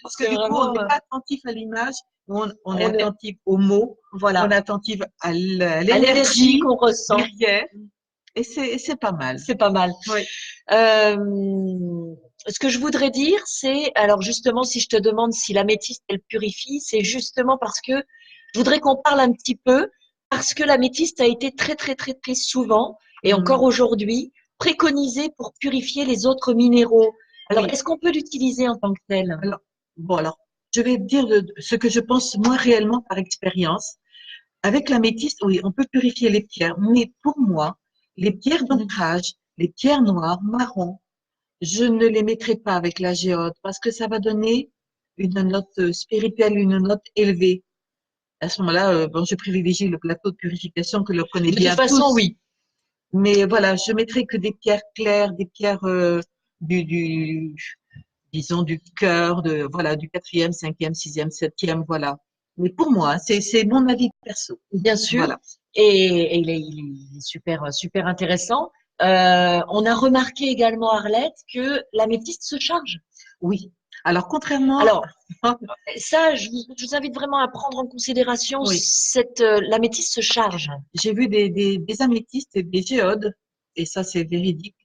parce que C'est du coup, on vraiment, n'est pas attentif à l'image, on est on est, attentif aux mots, on voilà, est attentif à à l'énergie l'énergie qu'on ressent. derrière, et c'est pas mal. C'est pas mal. Oui. Ce que je voudrais dire, c'est, alors justement, si je te demande si l'améthyste, elle purifie, c'est justement parce que je voudrais qu'on parle un petit peu, parce que l'améthyste a été très, très, très, très souvent, et encore aujourd'hui, préconisée pour purifier les autres minéraux. Alors, Oui. est-ce qu'on peut l'utiliser en tant que tel? Alors, bon, alors, je vais dire ce que je pense moi réellement par expérience. Avec l'améthyste, oui, on peut purifier les pierres, mais pour moi, les pierres d'ancrage, les pierres noires, marron, je ne les mettrai pas avec la géode parce que ça va donner une note spirituelle, une note élevée. À ce moment-là, bon, je privilégie le plateau de purification que l'on connaît De bien toute façon, tous. oui. Mais voilà, je mettrai que des pierres claires, des pierres du disons du cœur, voilà, du quatrième, cinquième, sixième, septième, voilà. Mais pour moi, c'est mon avis perso. Bien sûr. Voilà. Et il est super, super intéressant. On a remarqué également, Arlette, que l'améthyste se charge. Oui. Alors, contrairement. Alors, ça, je vous invite vraiment à prendre en considération Oui. l'améthyste se charge. J'ai vu des améthystes et des géodes, et ça, c'est véridique.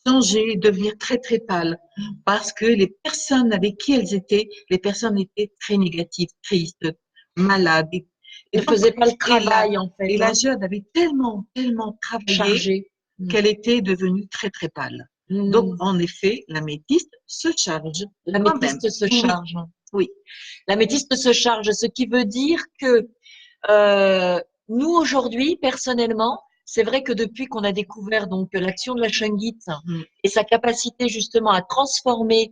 changer, devenir très très pâles, parce que les personnes avec qui elles étaient, les personnes étaient très négatives, tristes, malades. Ne Donc, faisait pas le et la, travail, en fait, et la hein, Géode avait tellement travaillé chargé. Mm. qu'elle était devenue très très pâle. Donc, Mm. en effet, l'améthyste se charge quand même. L'améthyste se Oui, charge. oui. L'améthyste se charge, ce qui veut dire que euh, nous, aujourd'hui, personnellement, c'est vrai que depuis qu'on a découvert donc l'action de la shungite Mm. et sa capacité justement à transformer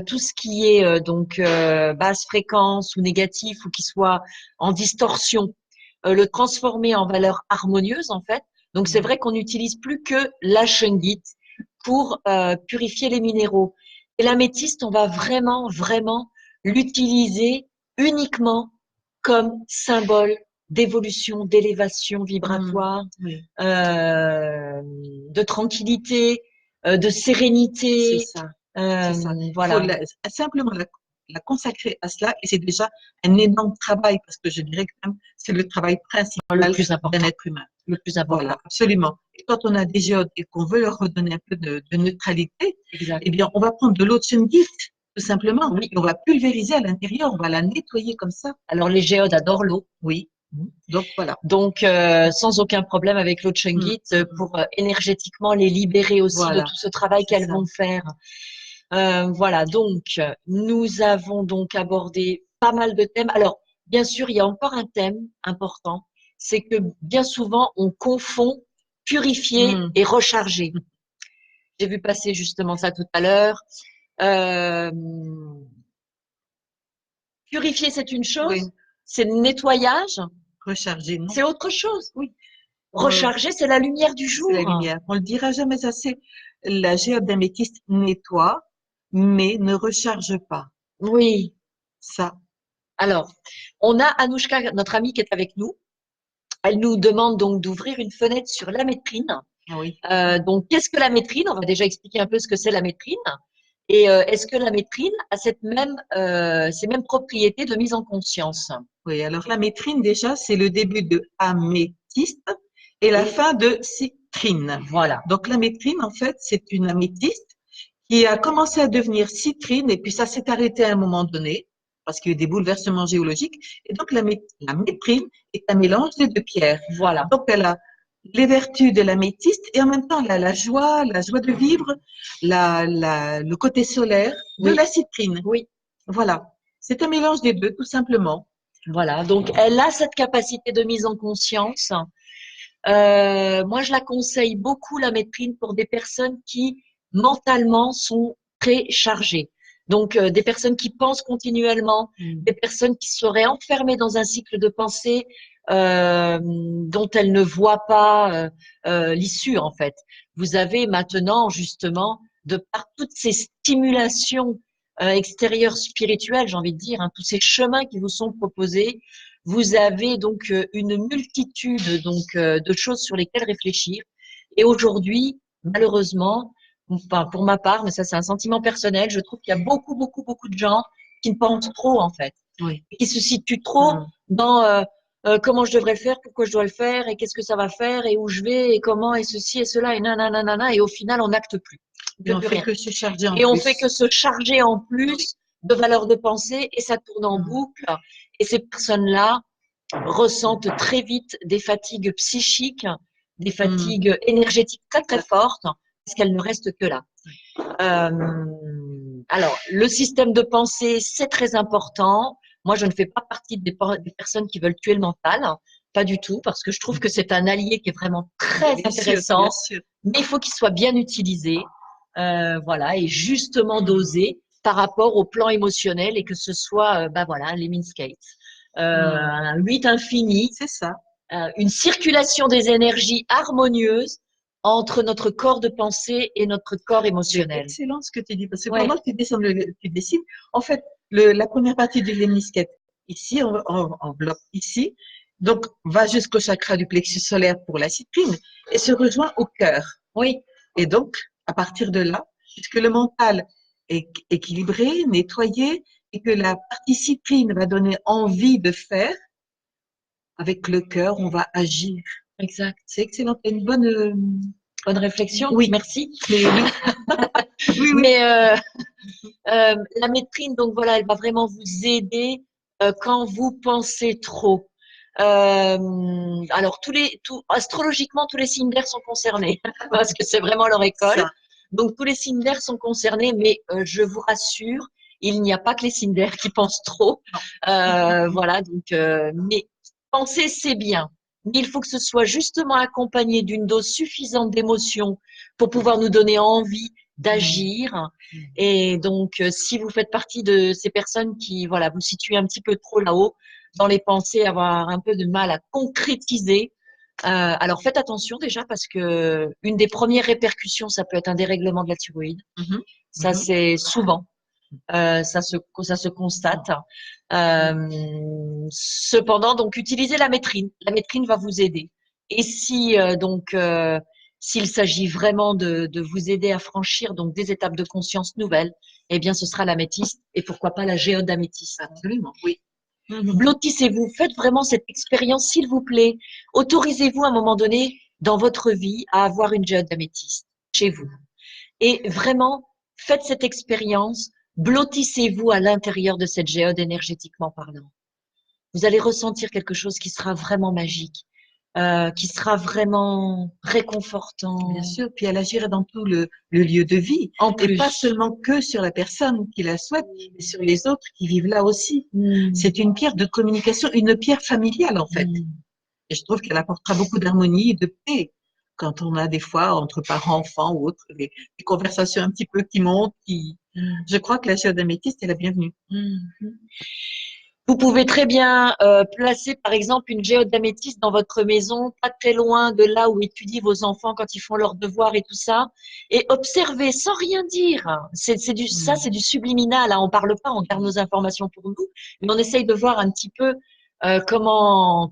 tout ce qui est basse fréquence ou négatif ou qui soit en distorsion, le transformer en valeur harmonieuse en fait. Donc c'est vrai qu'on n'utilise plus que la shungite pour purifier les minéraux. Et l'améthyste, on va vraiment l'utiliser uniquement comme symbole d'évolution, d'élévation Mm. vibratoire, Oui, de tranquillité, de c'est sérénité. ça. Euh, C'est ça. Il faut voilà, simplement la consacrer à cela et c'est déjà un énorme travail parce que je dirais que même c'est le travail le principal plus d'un important, être humain. le plus important. Voilà, absolument. Et quand on a des géodes et qu'on veut leur redonner un peu de neutralité, Exact. eh bien, on va prendre de l'eau de Shungite, tout simplement, Oui. et on va pulvériser à l'intérieur, on va la nettoyer comme ça. Alors les géodes adorent l'eau. Oui. Donc voilà. Donc, sans aucun problème avec l'eau de Mm. Shungite pour énergétiquement les libérer aussi de Voilà, tout ce travail c'est qu'elles ça. vont faire. Voilà, donc nous avons donc abordé pas mal de thèmes. Alors, bien sûr, il y a encore un thème important, c'est que bien souvent, on confond purifier Mm. et recharger. J'ai vu passer justement ça tout à l'heure. Euh, Purifier, c'est une chose, Oui, c'est le nettoyage, recharger, non? c'est autre chose. Oui. Recharger, c'est la lumière du C'est la jour. lumière. On le dira jamais assez. La géode d'améthyste nettoie, mais ne recharge pas. Oui. Ça, Alors, on a Anouchka, notre amie qui est avec nous. Elle nous demande donc d'ouvrir une fenêtre sur la métrine. ah oui. Donc, qu'est-ce que la métrine? On va déjà expliquer un peu ce que c'est la métrine. Et est-ce que la métrine a ces mêmes propriétés de mise en conscience? Oui, alors la métrine, déjà, c'est le début de améthyste et la Et fin de citrine. voilà. Donc la métrine, en fait, c'est une améthyste qui a commencé à devenir citrine et puis ça s'est arrêté à un moment donné parce qu'il y a eu des bouleversements géologiques. Et donc la métrine est un mélange des deux pierres. Voilà. Donc elle a les vertus de l'améthyste et en même temps elle a la joie de vivre, le côté solaire de Oui. la citrine. Oui. Voilà. C'est un mélange des deux, tout simplement. Voilà. Donc, elle a cette capacité de mise en conscience. Moi, je la conseille beaucoup, la métrine, pour des personnes qui mentalement sont très chargées. Donc, des personnes qui pensent continuellement, des personnes qui seraient enfermées dans un cycle de pensée dont elles ne voient pas l'issue, en fait. Vous avez maintenant, justement, de par toutes ces stimulations extérieures spirituelles, j'ai envie de dire, hein, tous ces chemins qui vous sont proposés, vous avez donc une multitude de choses sur lesquelles réfléchir. Et aujourd'hui, malheureusement, enfin pour ma part, mais ça c'est un sentiment personnel, je trouve qu'il y a beaucoup de gens qui ne pensent trop en fait, Oui. et qui se situent trop dans comment je devrais le faire, pourquoi je dois le faire, et qu'est-ce que ça va faire, et où je vais, et comment, et ceci et cela, et nanana, et au final on n'acte plus, on Et fait on plus fait rien. que se charger en Et on fait plus. que se charger en plus de valeurs de pensée et ça tourne en Mm. boucle. Et ces personnes-là ressentent très vite des fatigues psychiques, des fatigues énergétiques très fortes parce qu'elles ne restent que là. Alors, le système de pensée, c'est très important. Moi, je ne fais pas partie des personnes qui veulent tuer le mental. Pas du tout, parce que je trouve que c'est un allié qui est vraiment très Bien sûr, intéressant, bien sûr. mais il faut qu'il soit bien utilisé, voilà, et justement dosé par rapport au plan émotionnel et que ce soit, voilà, les mean skates, un 8 infini, C'est ça. une circulation des énergies harmonieuse entre notre corps de pensée et notre corps C'est émotionnel. excellent ce que tu dis, parce que Ouais. pendant que tu dessines, en fait, la première partie du lemniscate, ici, on enveloppe ici, donc va jusqu'au chakra du plexus solaire pour la citrine et se rejoint au cœur. Oui. Et donc, à partir de là, puisque le mental est équilibré, nettoyé, et que la partie citrine va donner envie de faire, avec le cœur, on va agir. Exact. C'est excellent. Une bonne, Bonne réflexion, Oui, merci. mais oui, oui, oui. Mais la métrine, donc voilà, elle va vraiment vous aider quand vous pensez trop. Alors, astrologiquement, tous les signes d'air sont concernés parce que c'est vraiment leur école. Ça. Donc, tous les signes d'air sont concernés, mais je vous rassure, il n'y a pas que les signes d'air qui pensent trop. Voilà, donc, mais penser, c'est bien. Mais il faut que ce soit justement accompagné d'une dose suffisante d'émotions pour pouvoir nous donner envie d'agir. Et donc, si vous faites partie de ces personnes qui, voilà, vous situez un petit peu trop là-haut dans les pensées, avoir un peu de mal à concrétiser, alors faites attention déjà parce que une des premières répercussions, ça peut être un dérèglement de la thyroïde. Mhm, Ça, mhm. c'est souvent. Ça se constate. Cependant, donc, utilisez la métrine. La métrine va vous aider. Et si, s'il s'agit vraiment de vous aider à franchir donc des étapes de conscience nouvelles, eh bien, ce sera l'améthyste et pourquoi pas la géode d'améthyste. Absolument, oui. Blottissez-vous, faites vraiment cette expérience, s'il vous plaît. Autorisez-vous à un moment donné dans votre vie à avoir une géode d'améthyste chez vous. Et vraiment, faites cette expérience, blottissez-vous à l'intérieur de cette géode énergétiquement parlant. Vous allez ressentir quelque chose qui sera vraiment magique, qui sera vraiment réconfortant. Bien sûr, puis elle agira dans tout le lieu de vie, En et plus. pas seulement que sur la personne qui la souhaite, mais sur les autres qui vivent là aussi. C'est une pierre de communication, une pierre familiale en fait. Et je trouve qu'elle apportera beaucoup d'harmonie et de paix quand on a des fois entre parents, enfants ou autres, des conversations un petit peu qui montent, je crois que la sœur d'améthyste est la bienvenue. Vous pouvez très bien placer, par exemple, une géode d'améthyste dans votre maison, pas très loin de là où étudient vos enfants quand ils font leurs devoirs et tout ça, et observez sans rien dire. Ça, c'est du subliminal. Hein. On parle pas, on garde nos informations pour nous, mais on essaye de voir un petit peu comment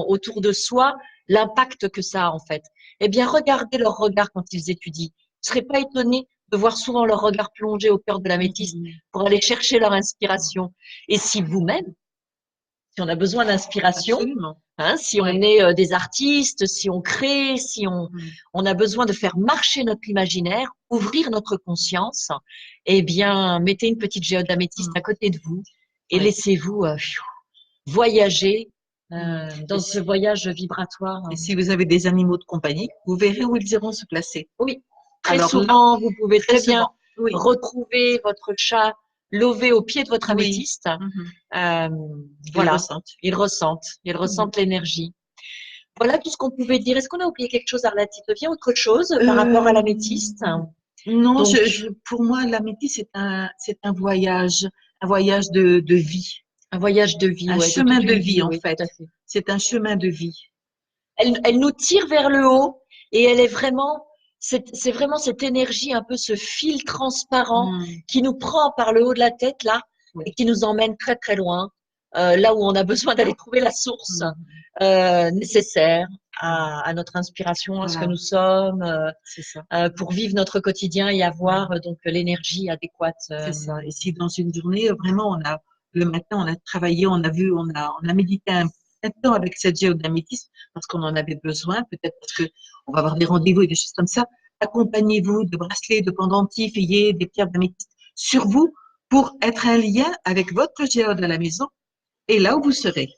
autour de soi l'impact que ça a en fait. Eh bien, regardez leur regard quand ils étudient. Vous ne serez pas étonné de voir souvent leur regard plongé au cœur de l'améthyste pour aller chercher leur inspiration. Et si vous-même, si on a besoin d'inspiration, hein, si on est des artistes, si on crée, si on a besoin de faire marcher notre imaginaire, ouvrir notre conscience, eh bien, mettez une petite géode d'améthyste à côté de vous et laissez-vous voyager dans ce voyage vibratoire. Et si vous avez des animaux de compagnie, vous verrez où ils iront se placer. Oui, très souvent, vous pouvez très bien oui. retrouver votre chat lové au pied de votre améthyste. Voilà, ils ressentent l'énergie. Voilà tout ce qu'on pouvait dire. Est-ce qu'on a oublié quelque chose, Arlette? Il devient autre chose par rapport à l'améthyste? Non, pour moi, l'améthyste, c'est un voyage de vie. Un voyage de vie, un chemin de vie, en fait. C'est un chemin de vie. Elle nous tire vers le haut et elle est vraiment, c'est vraiment cette énergie, un peu ce fil transparent qui nous prend par le haut de la tête là et qui nous emmène très très loin, là où on a besoin d'aller trouver la source nécessaire à notre inspiration, à ce que nous sommes, pour vivre notre quotidien et avoir donc l'énergie adéquate. C'est ça. Et si dans une journée, vraiment, le matin, on a travaillé, on a médité un temps avec cette géode d'améthyste parce qu'on en avait besoin, peut-être parce que on va avoir des rendez-vous et des choses comme ça. Accompagnez-vous de bracelets, de pendentifs, ayez des pierres d'améthyste sur vous pour être un lien avec votre géode à la maison et là où vous serez.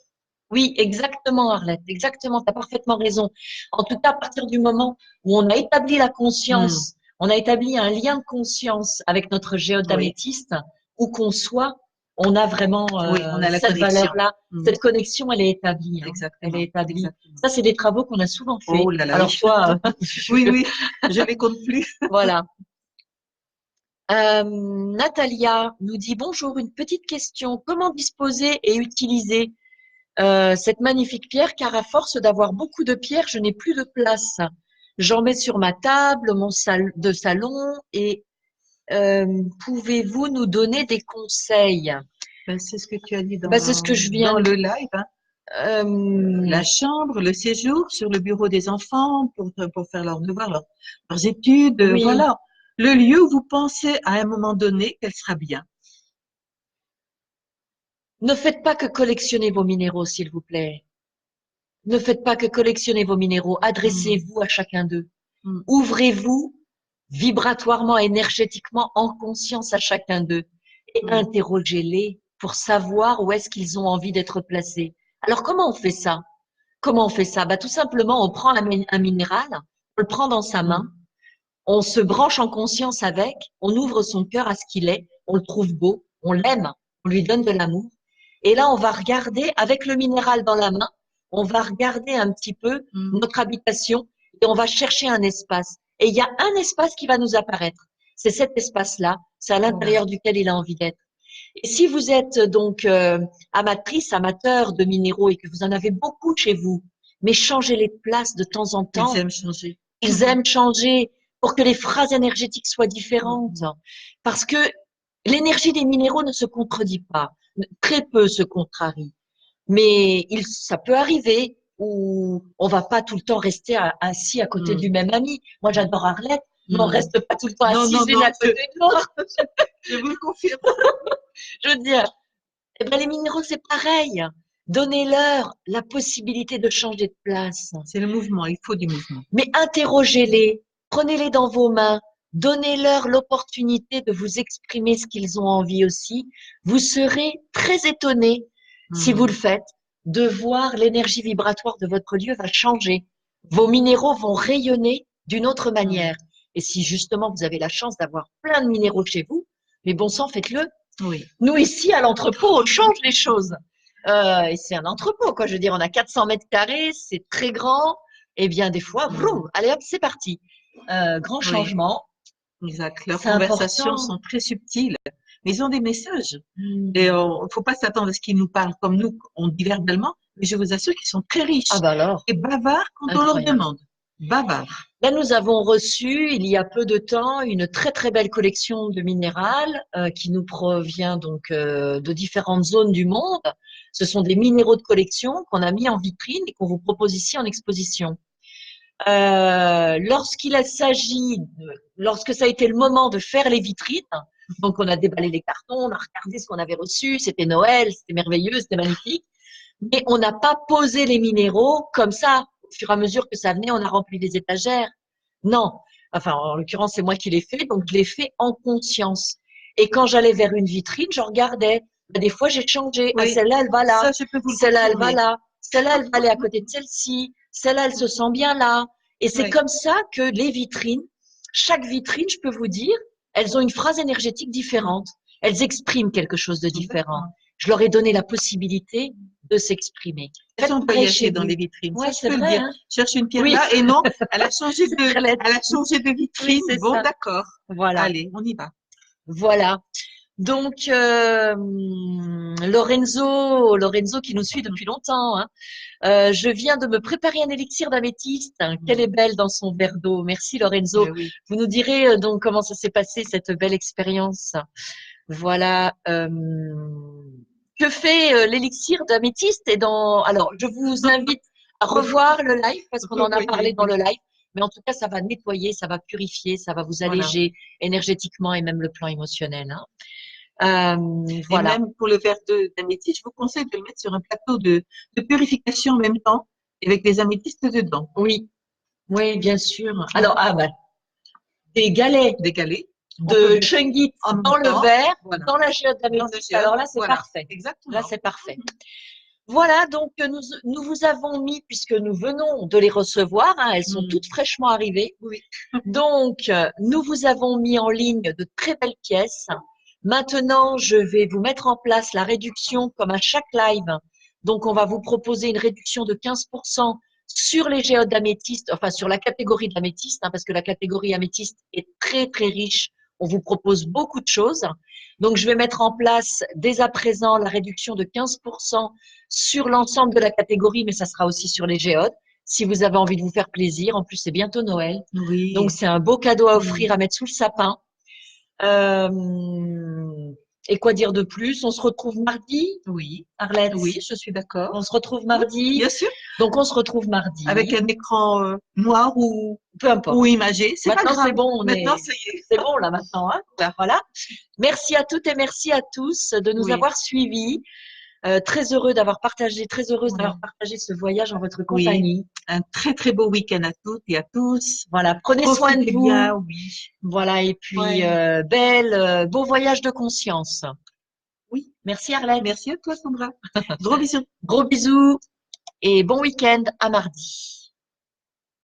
Oui, exactement, Arlette, exactement, tu as parfaitement raison. En tout cas, à partir du moment où on a établi la conscience, on a établi un lien de conscience avec notre géode d'améthyste, où qu'on soit, on a vraiment on a cette valeur-là, cette connexion, elle est établie. Hein. Exactement. Elle est établie. Exactement. Ça, c'est des travaux qu'on a souvent fait. Oh là là, alors toi, oui, je les compte plus. Voilà. Natalia nous dit bonjour, une petite question. Comment disposer et utiliser cette magnifique pierre, car à force d'avoir beaucoup de pierres, je n'ai plus de place. J'en mets sur ma table, mon de salon, et pouvez-vous nous donner des conseils? C'est ce que tu as dit c'est ce que je viens dans le live. Hein. La chambre, le séjour sur le bureau des enfants pour faire leurs devoirs, leurs études. Voilà. Le lieu où vous pensez à un moment donné qu'elle sera bien. Ne faites pas que collectionner vos minéraux, s'il vous plaît. Ne faites pas que collectionner vos minéraux. Adressez-vous à chacun d'eux. Ouvrez-vous vibratoirement, énergétiquement, en conscience à chacun d'eux et interrogez-les pour savoir où est-ce qu'ils ont envie d'être placés. Alors, comment on fait ça? Comment on fait ça? Bah, tout simplement, on prend un minéral, on le prend dans sa main, on se branche en conscience avec, on ouvre son cœur à ce qu'il est, on le trouve beau, on l'aime, on lui donne de l'amour. Et là, on va regarder, avec le minéral dans la main, on va regarder un petit peu notre habitation et on va chercher un espace. Et il y a un espace qui va nous apparaître. C'est cet espace-là, c'est à l'intérieur duquel il a envie d'être. Et si vous êtes donc amatrice, amateur de minéraux et que vous en avez beaucoup chez vous, mais changez les places de temps en temps. Ils aiment changer. Ils aiment changer pour que les phrases énergétiques soient différentes. Parce que l'énergie des minéraux ne se contredit pas. Très peu se contrarie. Mais ça peut arriver où on va pas tout le temps rester assis à côté du même ami. Moi, j'adore Arlette, mais on reste pas tout le temps assis l'une à côté de l'autre. Je vous le confirme. Je veux dire, eh ben, les minéraux, c'est pareil. Donnez-leur la possibilité de changer de place. C'est le mouvement, il faut du mouvement. Mais interrogez-les, prenez-les dans vos mains, donnez-leur l'opportunité de vous exprimer ce qu'ils ont envie aussi. Vous serez très étonné, si vous le faites, de voir l'énergie vibratoire de votre lieu va changer. Vos minéraux vont rayonner d'une autre manière. Et si justement vous avez la chance d'avoir plein de minéraux chez vous, mais bon sang, faites-le. Oui. Nous, ici, à l'entrepôt, on change les choses. Et c'est un entrepôt, quoi. Je veux dire, on a 400 mètres carrés, c'est très grand. Et bien, des fois, vroom, allez hop, c'est parti. Grand changement. Exact. Leurs conversations sont très subtiles, mais ils ont des messages. Et il ne faut pas s'attendre à ce qu'ils nous parlent comme nous, on dit verbalement, mais je vous assure qu'ils sont très riches. Ah bah alors. Et bavards quand on leur demande. Bavards. Là, nous avons reçu, il y a peu de temps, une très très belle collection de minérales qui nous provient donc de différentes zones du monde. Ce sont des minéraux de collection qu'on a mis en vitrine et qu'on vous propose ici en exposition. Lorsque ça a été le moment de faire les vitrines, donc on a déballé les cartons, on a regardé ce qu'on avait reçu, c'était Noël, c'était merveilleux, c'était magnifique, mais on n'a pas posé les minéraux comme ça. Au fur et à mesure que ça venait, on a rempli les étagères. Non, enfin en l'occurrence c'est moi qui l'ai fait, donc je l'ai fait en conscience. Et quand j'allais vers une vitrine, je regardais. Des fois j'ai changé. Oui. Ah, celle-là elle va là, celle-là elle va là, celle-là elle va aller à côté de celle-ci, celle-là elle se sent bien là. Et c'est comme ça que les vitrines, chaque vitrine, je peux vous dire, elles ont une phrase énergétique différente. Elles expriment quelque chose de différent. Je leur ai donné la possibilité de s'exprimer. Elles ont voyagé dans les vitrines. Ouais, c'est vrai. Hein. Cherche une pierre là et non, elle a changé de vitrine. Oui, bon, d'accord. Voilà. Allez, on y va. Voilà. Donc, Lorenzo qui nous suit depuis longtemps, hein. Je viens de me préparer un élixir d'améthyste. Qu'elle est belle dans son verre d'eau. Merci Lorenzo. Oui. Vous nous direz donc comment ça s'est passé cette belle expérience. Voilà. Que fait l'élixir d'améthyste? Alors, je vous invite à revoir le live parce qu'on en a parlé dans le live. Mais en tout cas, ça va nettoyer, ça va purifier, ça va vous alléger énergétiquement et même le plan émotionnel. Hein. Voilà. Et même pour le verre d'améthyste, je vous conseille de le mettre sur un plateau de purification en même temps, avec des améthystes dedans. Oui, oui, bien sûr. Alors, des galets. Des galets. De Chungit dans le verre, dans la géode d'améthyste. Alors là, c'est parfait. Exactement. Là, c'est parfait. Voilà, donc nous vous avons mis, puisque nous venons de les recevoir, hein, elles sont toutes fraîchement arrivées. Oui. Donc, nous vous avons mis en ligne de très belles pièces. Maintenant, je vais vous mettre en place la réduction comme à chaque live. Donc, on va vous proposer une réduction de 15% sur les géodes d'améthyste, enfin sur la catégorie d'améthyste, hein, parce que la catégorie améthyste est très, très riche. On vous propose beaucoup de choses. Donc, je vais mettre en place dès à présent la réduction de 15% sur l'ensemble de la catégorie, mais ça sera aussi sur les géodes. Si vous avez envie de vous faire plaisir, en plus, c'est bientôt Noël. Oui. Donc, c'est un beau cadeau à offrir, à mettre sous le sapin. Et quoi dire de plus? On se retrouve mardi? Oui. Arlette? Oui, je suis d'accord. On se retrouve mardi? Oui, bien sûr. Donc, on se retrouve mardi. Avec un écran noir ou peu importe. Ou imagé. C'est pas grave. C'est bon. Maintenant, ça y est. C'est bon, là, maintenant. Hein, voilà. Merci à toutes et merci à tous de nous avoir suivis. Très heureux d'avoir partagé, très heureuse Oui. d'avoir partagé ce voyage en votre Oui. compagnie. Un très très beau week-end à toutes et à tous. Voilà, prenez soin de Profitez vous. bien, oui. Voilà, et puis Ouais. beau voyage de conscience. Oui. Merci Arlette. Merci à toi, Sandra. Gros bisous. Gros bisous et bon week-end à mardi.